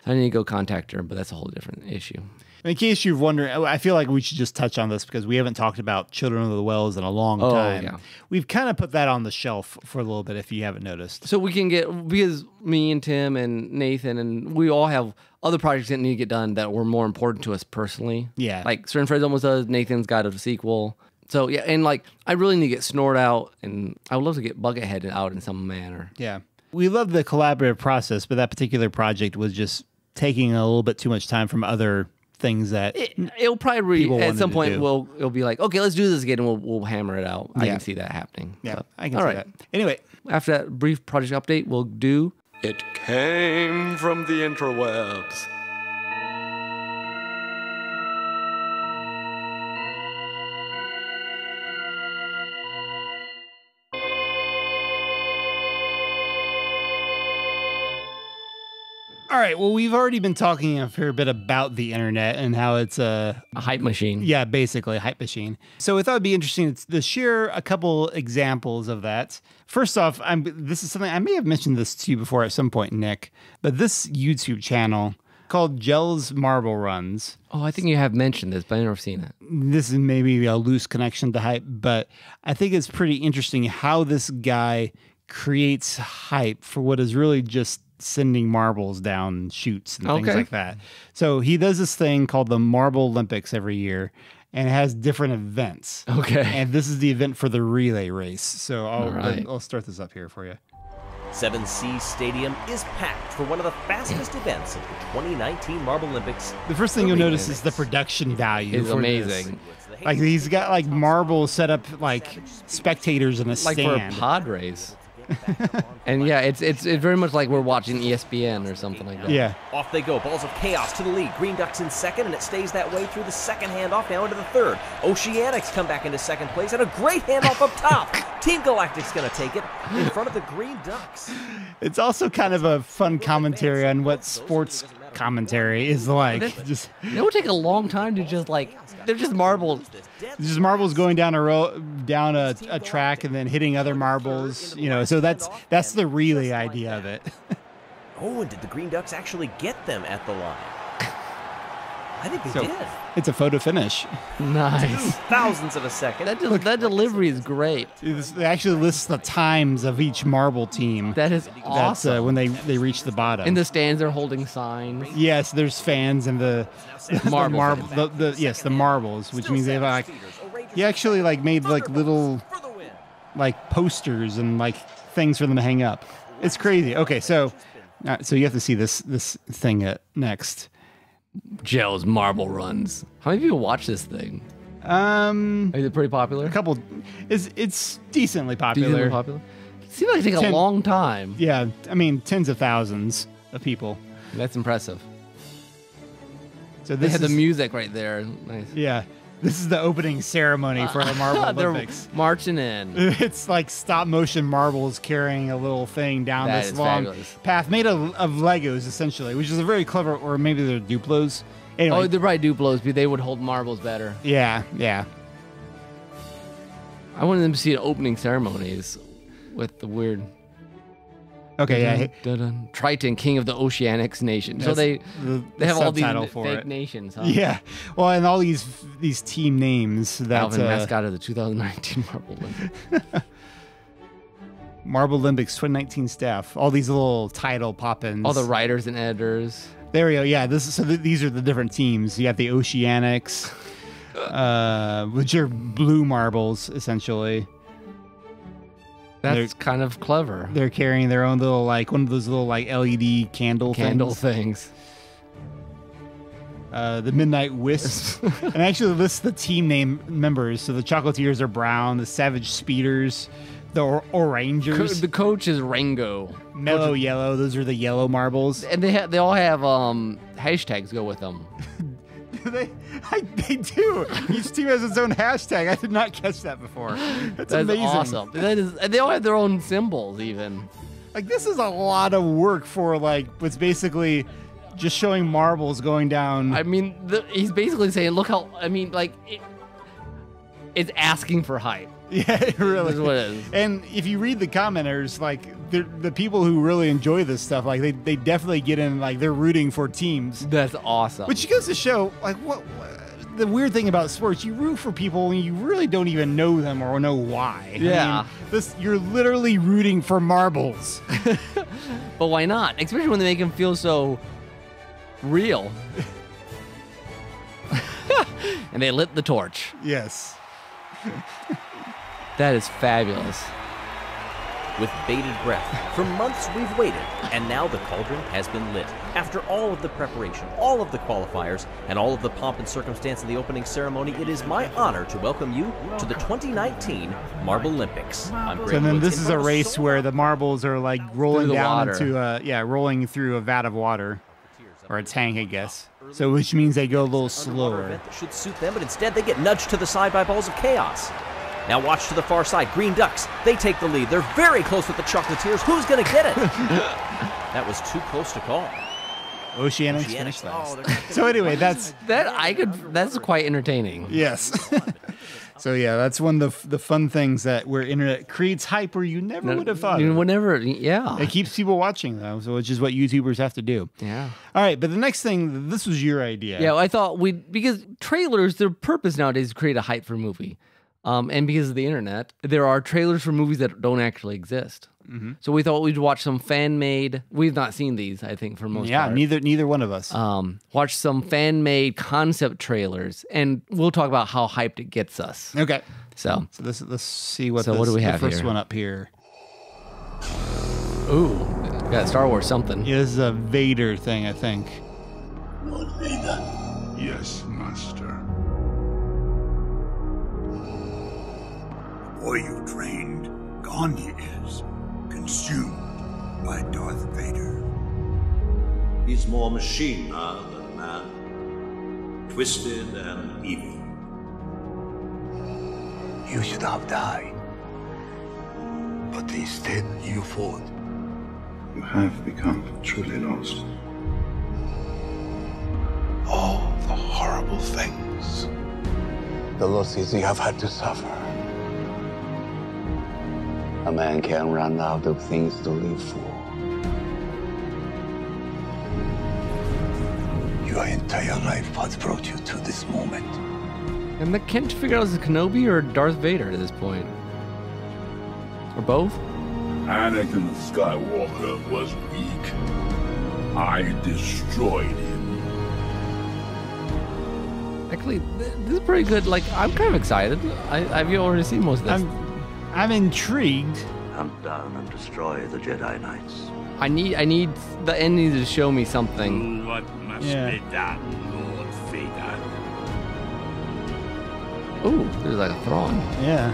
I need to go contact her, but that's a whole different issue. In case you've wondered, I feel like we should just touch on this because we haven't talked about Children of the Wells in a long time. Yeah. We've kind of put that on the shelf for a little bit, if you haven't noticed. So we can get, because me and Tim and Nathan, and we all have other projects that need to get done that were more important to us personally. Yeah. Like Certain Fred's almost does, Nathan's got a sequel. So yeah, and like I really need to get Snort out, and I would love to get Buckethead out in some manner. Yeah. We love the collaborative process, but that particular project was just taking a little bit too much time from other things that it'll probably at some point it'll be like, okay, let's do this again, and we'll hammer it out. Yeah. I can see that happening. Yeah, so, I can see that. Anyway, after that brief project update, we'll do It Came from the Intrawebs. All right, well, we've already been talking a fair bit about the internet and how it's a hype machine. Yeah, basically a hype machine. So I thought it'd be interesting to share a couple examples of that. First off, this is something, I may have mentioned this to you before at some point, Nick, but this YouTube channel called Gels Marble Runs. Oh, I think you have mentioned this, but I've never seen it. This is maybe a loose connection to hype, but I think it's pretty interesting how this guy creates hype for what is really just sending marbles down chutes and things like that. So he does this thing called the Marble Olympics every year, and it has different events. Okay. And this is the event for the relay race. So I'll start this up here for you. 7C Stadium is packed for one of the fastest events of the 2019 Marble Olympics. The first thing you'll notice is the production value. It's amazing. Like he's got like marbles set up like spectators in a stand. Like for a pod race. And yeah, it's very much like we're watching ESPN or something like that. Yeah. Off they go. Balls of Chaos to the lead. Green Ducks in second, and it stays that way through the second handoff, now into the third. Oceanics come back into second place, and a great handoff up top. Team Galactic's going to take it in front of the Green Ducks. It's also kind of a fun commentary on what sports commentary is like. It would take a long time to just like, they're just marbles. Just marbles going down a track and then hitting other marbles, you know. So that's the relay idea of it. Oh, and did the Green Ducks actually get them at the line? I think they did. It's a photo finish. Nice. Thousandths of a second. That delivery is great. It actually lists the times of each marble team. That is awesome. That's when they reach the bottom. In the stands, they're holding signs. Yes, there's fans and the marbles, which means they've like he actually like made like little like posters and like things for them to hang up. It's crazy. Okay, so you have to see this thing next. Gels Marble Runs. How many people watch this thing? Is it pretty popular? A couple. It's decently popular. Decently popular. It seems like it takes a long time. Yeah, I mean tens of thousands of people. That's impressive. So they had the music right there. Nice. Yeah. This is the opening ceremony for the Marble Olympics. They're marching in. It's like stop motion marbles carrying a little thing down this long path made of Legos, essentially, which is a very clever, or maybe they're Duplos. Anyway. Oh, they're probably Duplos, but they would hold marbles better. Yeah, yeah. I wanted them to see the opening ceremonies with the weird. Okay, yeah. Triton, king of the Oceanics nation. So they have all these fake nations, huh? Yeah. Well, and all these team names. That's Alvin, mascot of the 2019 Marble Olympics. Marble Olympics 2019 staff. All these little title pop-ins. All the writers and editors. There we go. Yeah, these are the different teams. You got the Oceanics, which are blue marbles, essentially. That's kind of clever. They're carrying their own little, like, one of those little, like, LED candle things. The Midnight Wisp. And actually lists the team name members. So the Chocolatiers are brown, the Savage Speeders, the Orangers. The coach is Rango. Mellow Yellow, those are the yellow marbles. And they all have hashtags go with them. They do. Each team has its own hashtag. I did not catch that before. That's amazing. Awesome. And they all have their own symbols, even. Like, this is a lot of work for, like, what's basically just showing marbles going down. I mean, he's basically saying, look how, I mean, like, it's asking for hype. Yeah, it really is what it is. And if you read the commenters, like, the people who really enjoy this stuff, like, they definitely get in, like, they're rooting for teams. That's awesome. Which goes to show, like, what the weird thing about sports, you root for people when you really don't even know them or know why. Yeah. I mean, you're literally rooting for marbles. But why not? Especially when they make them feel so real. And they lit the torch. Yes. That is fabulous. With bated breath, for months we've waited, and now the cauldron has been lit. After all of the preparation, all of the qualifiers, and all of the pomp and circumstance of the opening ceremony, it is my honor to welcome you to the 2019 Marble Olympics. I'm Greg So then Woods, this is a race where the marbles are, like, rolling down into rolling through a vat of water. Or a tank, I guess. So which means they go a little slower. That should suit them, but instead they get nudged to the side by balls of chaos. Now watch to the far side. Green Ducks, they take the lead. They're very close with the Chocolatiers. Who's going to get it? That was too close to call. Oceanics finished last. So anyway, that's quite entertaining. Yes. So yeah, that's one of the fun things that where internet creates hype where you never would have thought. Yeah. It keeps people watching though, so which is what YouTubers have to do. Yeah. All right, but the next thing, this was your idea. Yeah, I thought because trailers, their purpose nowadays is to create a hype for a movie. And because of the internet, there are trailers for movies that don't actually exist. Mm-hmm. So we thought we'd watch some fan-made. We've not seen these, I think, for most part. Yeah, neither one of us. Watch some fan-made concept trailers, and we'll talk about how hyped it gets us. Okay. So let's see what. So what do we have the first here? one up here? Ooh, got Star Wars something. Yeah, this is a Vader thing, I think. Lord Vader. Yes, Master. The boy you trained, gone he is, consumed by Darth Vader. He's more machine now than man, twisted and evil. You should have died, but instead you fought. You have become truly lost. All the horrible things, the losses you have had to suffer. A man can run out of things to live for. Your entire life has brought you to this moment. And I can't figure out if it's Kenobi or Darth Vader at this point. Or both? Anakin Skywalker was weak. I destroyed him. Actually, this is pretty good. Like, I'm kind of excited. I've already seen most of this. I'm intrigued. Hunt down and destroy the Jedi Knights. I need the ending to show me something. Do what must be done, Lord Vader. Ooh, there's like a Thrawn. Yeah.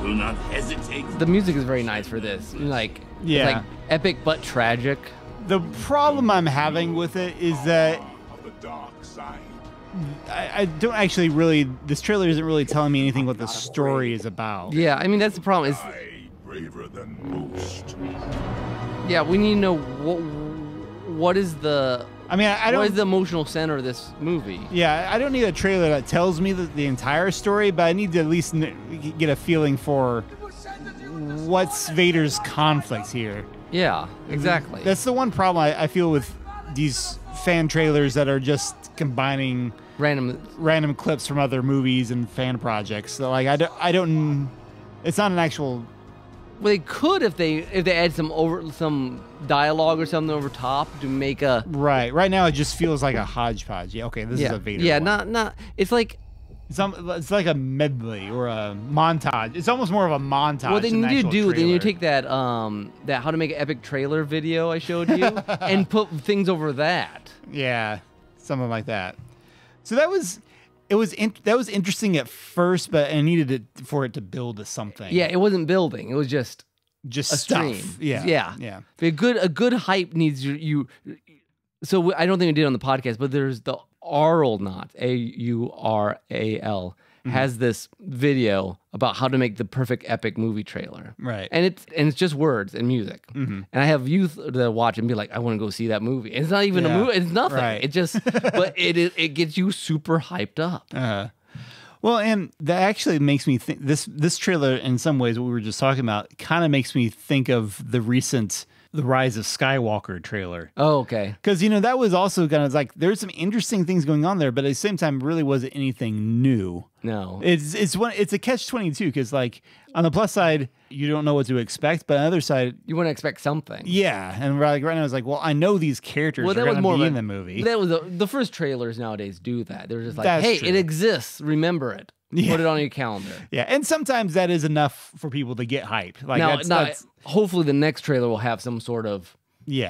Do not hesitate. The music is very nice for this. Like, Yeah. it's like epic but tragic. The problem I'm having with it is that Of the dark side. I don't actually really. This trailer isn't really telling me anything what the story is about. Yeah, I mean that's the problem. Is I braver than most. yeah, we need to know what is the. I mean, I don't. What is the emotional center of this movie? Yeah, I don't need a trailer that tells me the entire story, but I need to at least get a feeling for what's Vader's conflict here. Yeah, exactly. That's the one problem I feel with these fan trailers that are just combining random clips from other movies and fan projects. So like I don't. It's not an actual. Well, they could if they add some dialogue or something over top to make a right now it just feels like a hodgepodge. Yeah, okay, this is a Vader one. not it's like it's like a medley or a montage. It's almost more of a montage. What they need to do, then you take that how to make an epic trailer video I showed you and put things over that. Yeah, something like that. So that was interesting at first, but I needed for it to build to something. Yeah, it wasn't building. It was just a stuff. Stream. Yeah. A good hype needs you. So I don't think we did it on the podcast, but there's the Auralnaut, AURAL, has this video about how to make the perfect epic movie trailer. Right. And it's just words and music. And I have youth that watch and be like, I want to go see that movie. And it's not even a movie. It's nothing. Right. It just, but it gets you super hyped up. Well, and that actually makes me think this trailer, in some ways, what we were just talking about, kind of makes me think of the recent The Rise of Skywalker trailer. Oh, okay. Because, that was also kind of like, there's some interesting things going on there, but at the same time, really wasn't anything new. No. It's a catch-22, because, like, on the plus side, you don't know what to expect, but on the other side, you want to expect something. Yeah, and right now it's like, well, I know these characters are going to be in the movie. That was the first trailers nowadays do that. They're just like, That's hey, true. it exists. Remember it. Yeah. Put it on your calendar. Yeah, and sometimes that is enough for people to get hyped. Like that's hopefully the next trailer will have some sort of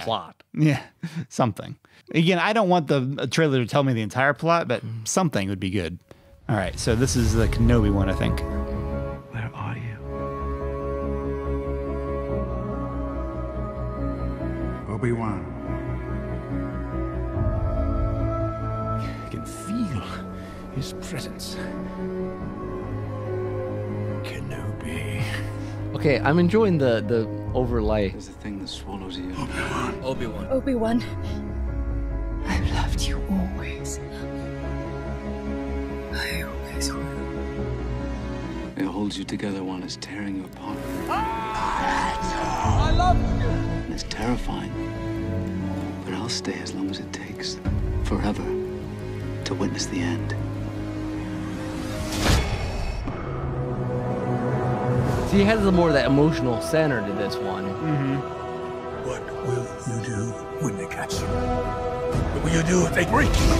plot. Yeah, something. Again, I don't want the trailer to tell me the entire plot, but something would be good. All right, so this is the Kenobi one, I think. Where are you? Obi-Wan. I can feel his presence. Kenobi. Okay, I'm enjoying the overlay. There's a thing that swallows you. Obi-Wan. I've loved you always. I always will. It holds you together while it's tearing you apart. I love you. And it's terrifying. But I'll stay as long as it takes. Forever. To witness the end. See, he has more of that emotional center to this one. What will you do when they catch you? What will you do if they break you?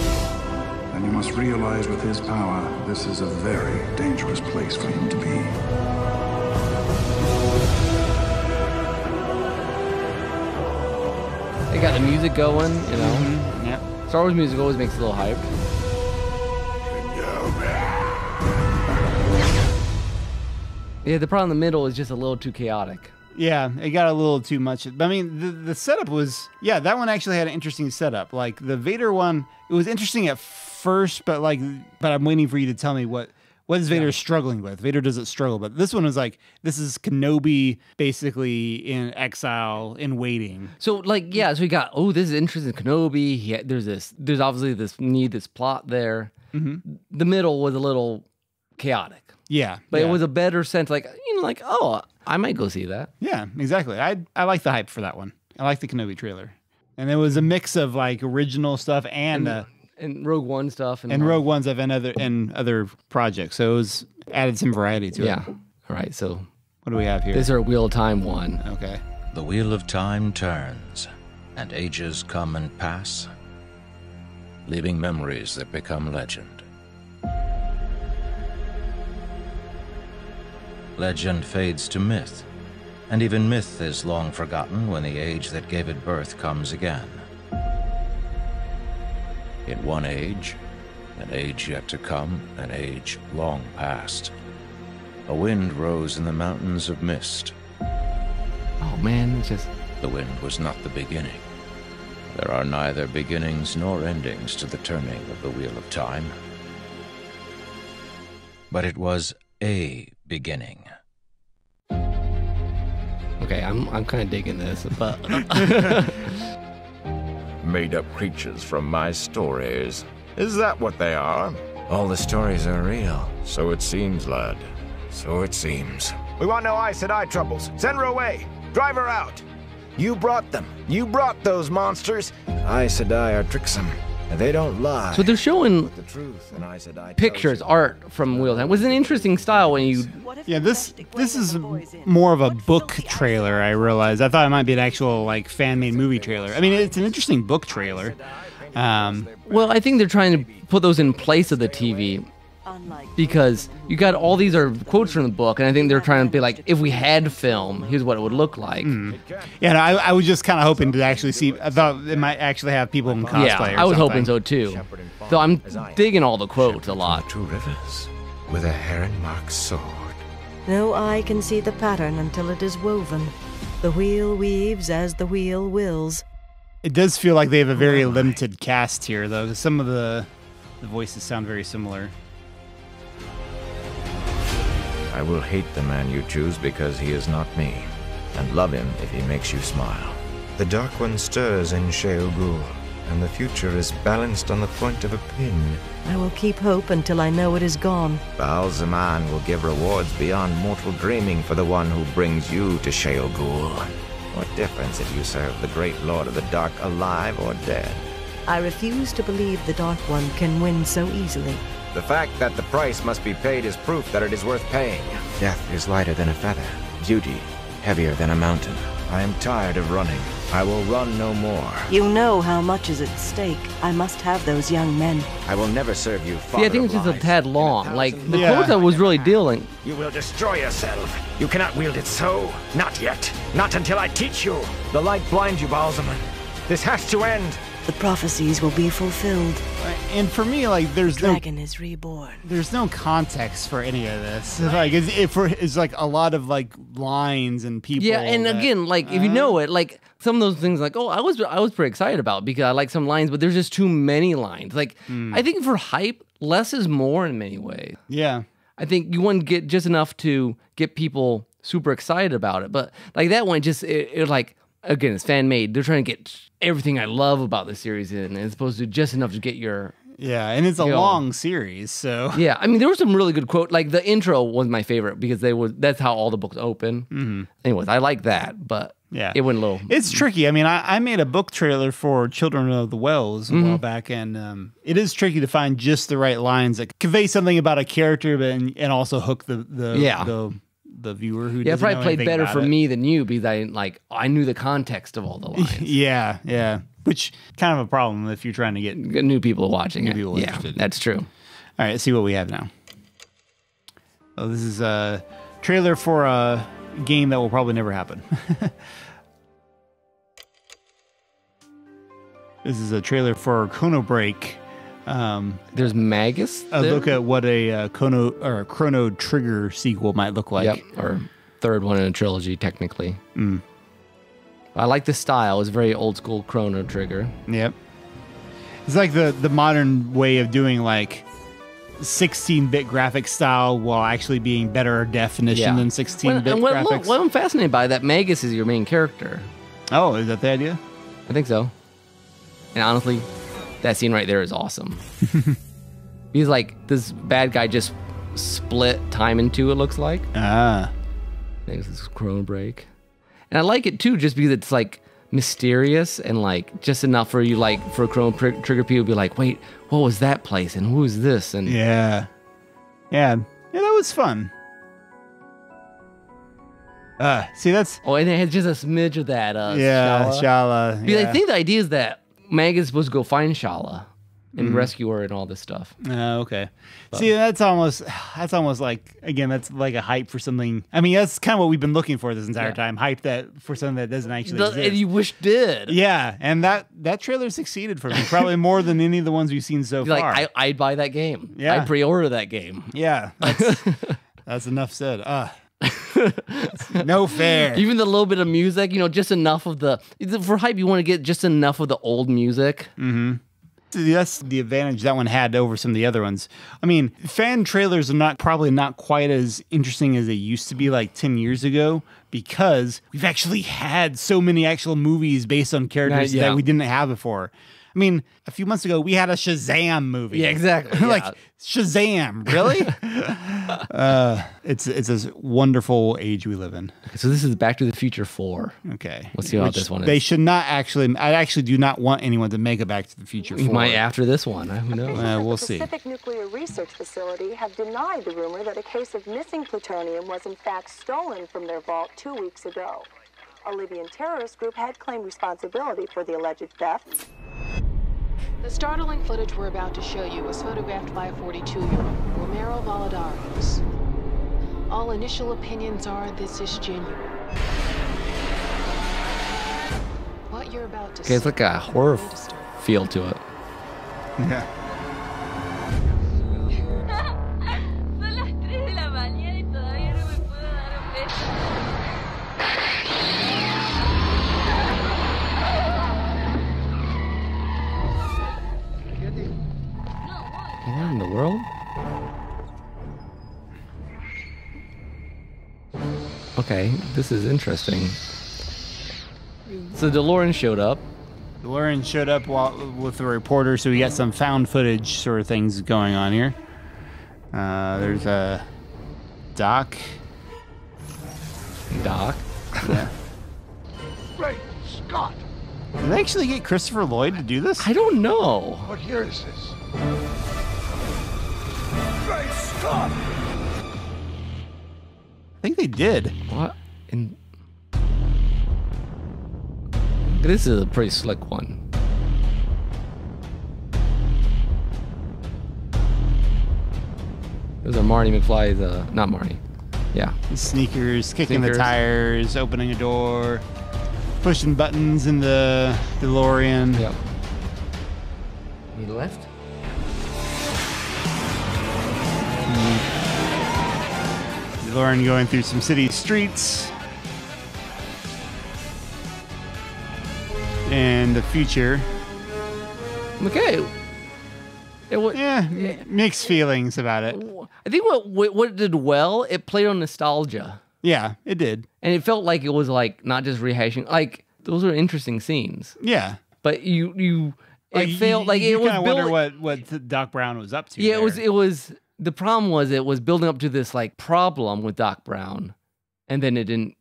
And you must realize with his power, this is a very dangerous place for him to be. They got the music going, Yep. Star Wars music always makes it a little hype. Yeah, the problem in the middle is just a little too chaotic. Yeah, it got a little too much. But I mean, the setup was, that one actually had an interesting setup. Like the Vader one, it was interesting at first, but I'm waiting for you to tell me what is Vader struggling with. Vader doesn't struggle, but this one was like, this is Kenobi basically in exile, in waiting. So so we got, this is interesting, Kenobi. There's obviously this plot there. The middle was a little chaotic. Yeah, but it was a better sense, I might go see that. Yeah, exactly. I like the hype for that one. I like the Kenobi trailer, and it was a mix of like original stuff and Rogue One stuff, and Rogue One stuff and other projects. So it was added some variety to it. Yeah. All right. So what do we have here? This is our Wheel of Time one. Okay. The wheel of time turns, and ages come and pass, leaving memories that become legend. Legend fades to myth, and even myth is long forgotten when the age that gave it birth comes again. In one age, an age yet to come, an age long past, a wind rose in the mountains of mist. Oh man, it's just... The wind was not the beginning. There are neither beginnings nor endings to the turning of the wheel of time. But it was a beginning. Okay, I'm kind of digging this, but Made-up creatures from my stories. Is that what they are? All the stories are real. So it seems, lad. So it seems. We want no Aes Sedai troubles. Send her away. Drive her out. You brought them. You brought those monsters. Aes Sedai are tricksome. They don't lie. So they're showing The truth, and I said I pictures, art from Wheels. It was an interesting style when you. Yeah, this is more of a book trailer. I realized. I thought it might be an actual like fan-made movie trailer. I mean, it's an interesting book trailer. Well, I think they're trying to put those in place of the TV. Because you got all these are quotes from the book, and I think they're trying to be like, if we had film, here's what it would look like. Yeah, no, I was just kind of hoping to actually see. I thought it might actually have people in cosplay. Yeah, or I was something. hoping so too. Though I'm digging all the quotes a lot. 2 rivers with a heron-marked sword. No eye can see the pattern until it is woven. The wheel weaves as the wheel wills. It does feel like they have a very limited cast here, though. 'Cause some of the voices sound very similar. I will hate the man you choose because he is not me, and love him if he makes you smile. The Dark One stirs in Sheol Ghul, and the future is balanced on the point of a pin. I will keep hope until I know it is gone. Baal Zaman will give rewards beyond mortal dreaming for the one who brings you to Sheol Ghul. What difference if you serve the great Lord of the Dark alive or dead? I refuse to believe the Dark One can win so easily. The fact that the price must be paid is proof that it is worth paying. Death is lighter than a feather, duty heavier than a mountain. I am tired of running. I will run no more. You know how much is at stake. I must have those young men. I will never serve you. See, I think it's just a tad long. Like, the quotes I was really dealing. You will destroy yourself. You cannot wield it so. Not yet. Not until I teach you. The light blinds you, Baal Zaman. This has to end. The prophecies will be fulfilled. And for me, like, Dragon is reborn. There's no context for any of this. Like, it's like a lot of like lines and people. Yeah, and again, like if you know it, like some of those things, like I was pretty excited about because I like some lines, but there's just too many lines. Like I think for hype, less is more in many ways. Yeah, I think you want to get just enough to get people super excited about it, but like that one, just it like. Again, it's fan made. They're trying to get everything I love about the series in, as opposed to just enough to get your. Yeah, and it's a long series, so. Yeah, I mean, there were some really good quotes. Like the intro was my favorite because that's how all the books open. Anyways, I like that, but yeah, it went a little. It's tricky. I mean, I made a book trailer for Children of the Wells a while back, and it is tricky to find just the right lines that convey something about a character, but and also hook the viewer who doesn't probably know played anything better about for it. me than you because I knew the context of all the lines. Yeah, which kind of a problem if you're trying to get new people watching it. People yeah, interested. That's true. All right, let's see what we have now. Oh, this is a trailer for a game that will probably never happen. This is a trailer for Chrono Break. There's Magus. A look at what a Chrono Trigger sequel might look like. Yep, or third one in a trilogy, technically. I like the style. It's very old school Chrono Trigger. Yep. It's like the modern way of doing like 16-bit graphic style while actually being better definition than 16-bit graphics. What I'm fascinated by that Magus is your main character. Oh, is that the idea? I think so. And honestly, that scene right there is awesome. He's like, this bad guy just split time in two, it looks like. I think this is Chrono Break. And I like it too, just because it's like mysterious and like just enough for you, like for Chrono Trigger people to be like, wait, what was that place? And who is this? And yeah, that was fun. See, that's... Oh, and it has just a smidge of that Shala. Because I think the idea is that Mag is supposed to go find Shala and rescue her and all this stuff. Okay. See, that's almost like, again, that's like a hype for something. I mean, that's kind of what we've been looking for this entire time. Hype that for something that doesn't actually exist. And you wish did. Yeah, and that trailer succeeded for me, probably more than any of the ones we've seen so far. Like, I'd buy that game. Yeah. I'd pre-order that game. Yeah. That's enough said. No fair. Even the little bit of music, just enough of for hype, you want to get just enough of the old music. That's the advantage that one had over some of the other ones. I mean, fan trailers are probably not quite as interesting as they used to be like 10 years ago because we've actually had so many actual movies based on characters that we didn't have before. I mean, a few months ago, we had a Shazam movie. Yeah, exactly. Like, Shazam, really? It's this wonderful age we live in. So this is Back to the Future 4. Okay. Let's see how this one is. They should not actually. I actually do not want anyone to make a Back to the Future 4. We might after this one. Who knows? We'll see. The Pacific Nuclear Research Facility have denied the rumor that a case of missing plutonium was in fact stolen from their vault 2 weeks ago. A Libyan terrorist group had claimed responsibility for the alleged theft. The startling footage we're about to show you was photographed by a 42-year-old, Romero Valadarios. All initial opinions are this is genuine. What you're about to see. It's like a horror feel to it. Yeah. Son las 3 de la mañana y todavía no me puedo dar un beso. What in the world? Okay, this is interesting. So DeLorean showed up. DeLorean showed up with the reporter, so we got some found footage sort of things going on here. There's a Doc. Doc? Yeah. Great Scott! Did they actually get Christopher Lloyd to do this? I don't know. What year is this? Great Scott! I think they did. What? This is a pretty slick one. Those are Marty McFly's, not Marty. Yeah. Sneakers, kicking the tires, opening a door, pushing buttons in the DeLorean. Yep. He left? DeLorean going through some city streets. And the future. Okay. Mixed feelings about it. I think what it did well, it played on nostalgia. Yeah, it did. And it felt like it was like not just rehashing. Like those are interesting scenes. Yeah. But it felt like you it was kind of wonder what Doc Brown was up to. Yeah, there. it was the problem was it was building up to this like problem with Doc Brown, and then it didn't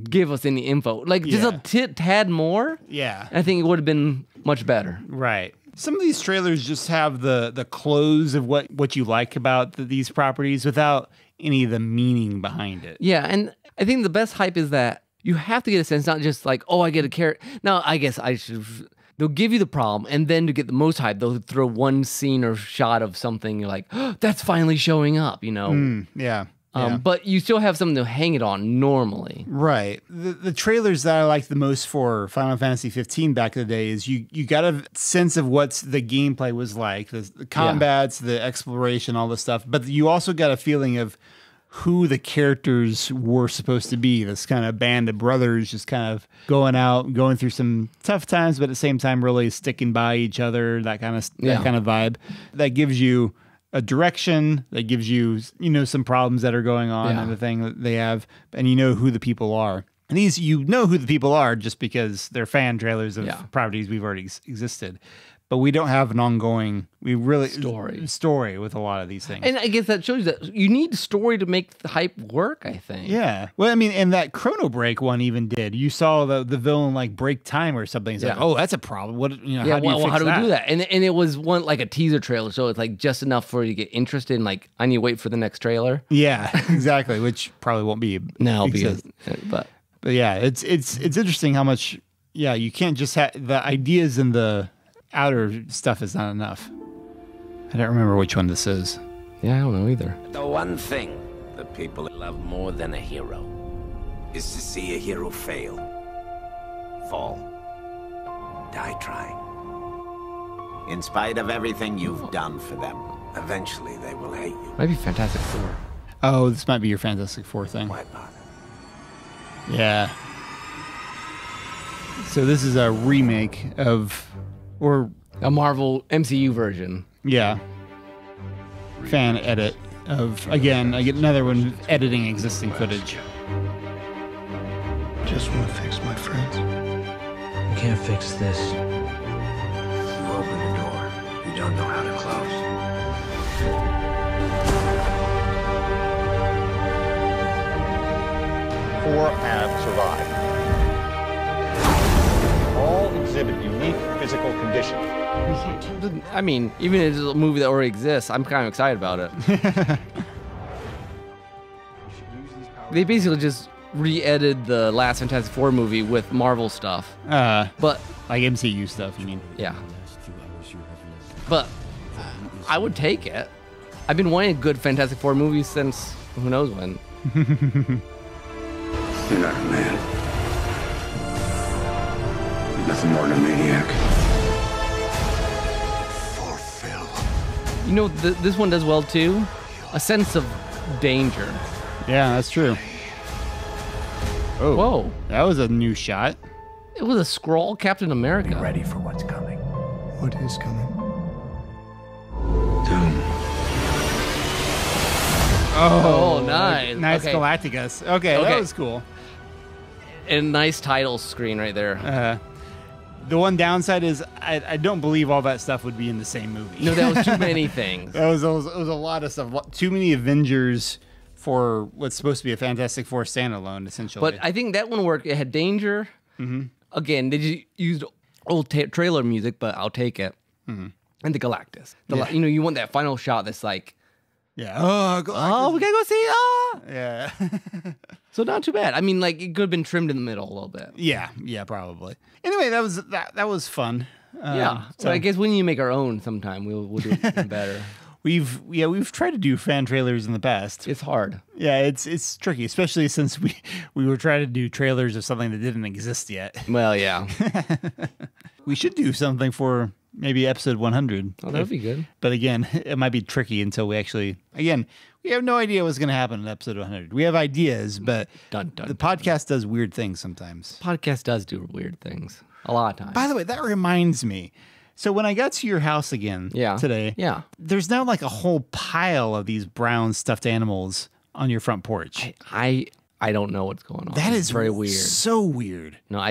give us any info. Like just a tad more. Yeah. I think it would have been much better. Right. Some of these trailers just have the close of what you like about these properties without any of the meaning behind it. Yeah, and I think the best hype is that you have to get a sense, not just like, oh, I get a character. Now, I guess I should. They'll give you the problem, and then to get the most hype, they'll throw one scene or shot of something. You're like, oh, that's finally showing up, you know? Yeah. But you still have something to hang it on normally. Right. The trailers that I like the most for Final Fantasy 15 back in the day is you got a sense of what the gameplay was like, the combats, the exploration, all this stuff. But you also got a feeling of who the characters were supposed to be. This kind of band of brothers just kind of going out, going through some tough times, but at the same time really sticking by each other, that kind of vibe. That gives you a direction, that gives you, some problems that are going on and the thing that they have, and you know who the people are. And these, you know who the people are just because they're fan trailers of properties we've already existed. But we don't have an ongoing, story with a lot of these things. And I guess that shows you that you need story to make the hype work, I think. Yeah. Well, I mean, and that Chrono Break one even did. You saw the villain like break time or something. It's like, oh, that's a problem. What, how do you fix we do that? And it was one like a teaser trailer, so it's like just enough for you to get interested and like, I need to wait for the next trailer. Yeah, exactly. Which probably won't be. No, but yeah, it's interesting how much, you can't just have the ideas and the outer stuff is not enough. I don't remember which one this is. Yeah, I don't know either. The one thing the people love more than a hero is to see a hero fail, fall, die trying. In spite of everything you've done for them, eventually they will hate you. Might be Fantastic Four. Oh, this might be your Fantastic Four thing. Why bother? Yeah. So this is a remake of, or a Marvel MCU version. Yeah. Fan edit of, again, I get another one editing existing footage. Just want to fix my friends. You can't fix this. You open the door. You don't know how to close. or have survived. All exhibit unique physical conditions. I mean, even if it's a movie that already exists, I'm kind of excited about it. They basically just re-edited the last Fantastic Four movie with Marvel stuff. But like MCU stuff, you mean? Yeah. But I would take it. I've been wanting a good Fantastic Four movie since who knows when. You're not a man. You're nothing more than a maniac. You know, this one does well too. A sense of danger. Yeah, that's true. Oh, whoa! That was a new shot. It was a Skrull Captain America. Be ready for what's coming. What is coming? Oh, nice. Nice okay. Galacticus. Okay, that was cool. And nice title screen right there. The one downside is I don't believe all that stuff would be in the same movie. No, that was too many things. It was a lot of stuff. Too many Avengers for what's supposed to be a Fantastic Four standalone, essentially. But I think that one worked. It had danger. Again, they just used old trailer music, but I'll take it. And the Galactus. You know, you want that final shot that's like, yeah. Oh, we gotta go see. Yeah. So not too bad. I mean, like it could have been trimmed in the middle a little bit. Yeah, probably. Anyway, that was fun. So I guess we need to make our own sometime. We'll do it even better. We've tried to do fan trailers in the past. It's hard. Yeah, it's tricky, especially since we were trying to do trailers of something that didn't exist yet. Well, yeah. We should do something for maybe episode 100. Oh, that'd be good. But again, it might be tricky until we actually, we have no idea what's going to happen in episode 100. We have ideas, but the podcast does weird things sometimes. Podcast does do weird things a lot of times. By the way, that reminds me. So when I got to your house again today, there's now like a whole pile of these brown stuffed animals on your front porch. I don't know what's going on. That is very weird. So weird. No,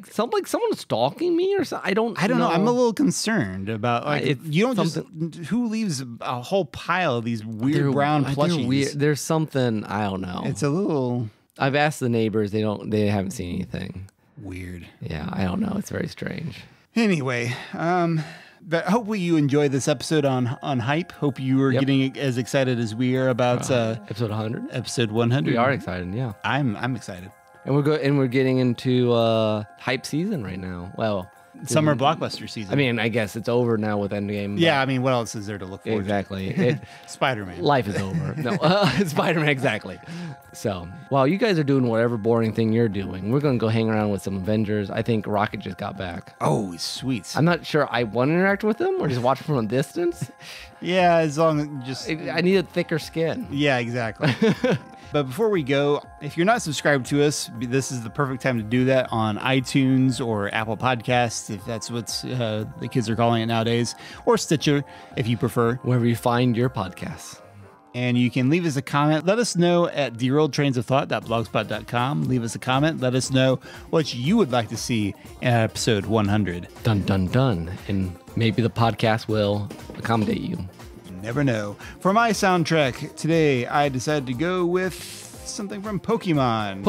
someone stalking me or something. I don't know. I'm a little concerned about you don't who leaves a whole pile of these weird brown plushies. There's something I don't know. It's a little. I've asked the neighbors. They haven't seen anything. Weird. Yeah, I don't know. It's very strange. Anyway, but hopefully you enjoyed this episode on Hype. Hope you are getting as excited as we are about episode 100. Episode 100. We are excited. Yeah, I'm excited. And we're getting into Hype season right now. Well, summer blockbuster season. I mean, I guess it's over now with Endgame. Yeah, I mean, what else is there to look forward to? Exactly. Spider-Man. Life is over. No, Spider-Man, exactly. So, while you guys are doing whatever boring thing you're doing, we're going to go hang around with some Avengers. I think Rocket just got back. Oh, sweet. I'm not sure I want to interact with him or just watch him from a distance. Yeah, as long as I need a thicker skin. Yeah, exactly. But before we go, if you're not subscribed to us, this is the perfect time to do that on iTunes or Apple Podcasts, if that's what the kids are calling it nowadays, or Stitcher, if you prefer. Wherever you find your podcasts. And you can leave us a comment. Let us know at derailedtrainsofthought.blogspot.com. Leave us a comment. Let us know what you would like to see in episode 100. Dun, dun, dun. And maybe the podcast will accommodate you. Never know. For my soundtrack today, I decided to go with something from Pokemon.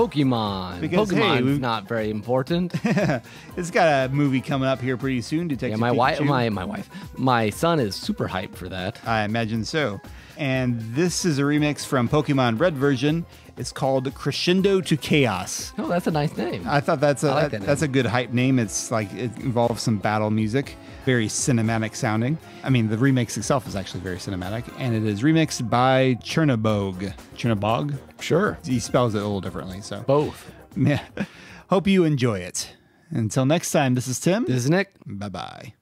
Because Pokemon's not very important. It's got a movie coming up here pretty soon. Detective Pikachu. My son is super hyped for that. I imagine so. And this is a remix from Pokemon Red version. It's called Crescendo to Chaos. Oh, that's a nice name. I thought that's a good hype name. It's like it involves some battle music. Very cinematic sounding. I mean, the remix itself is actually very cinematic, and it is remixed by Chernobog. Chernobog? Sure. He spells it a little differently, so. Both. Yeah. Hope you enjoy it. Until next time, this is Tim. This is Nick. Bye-bye.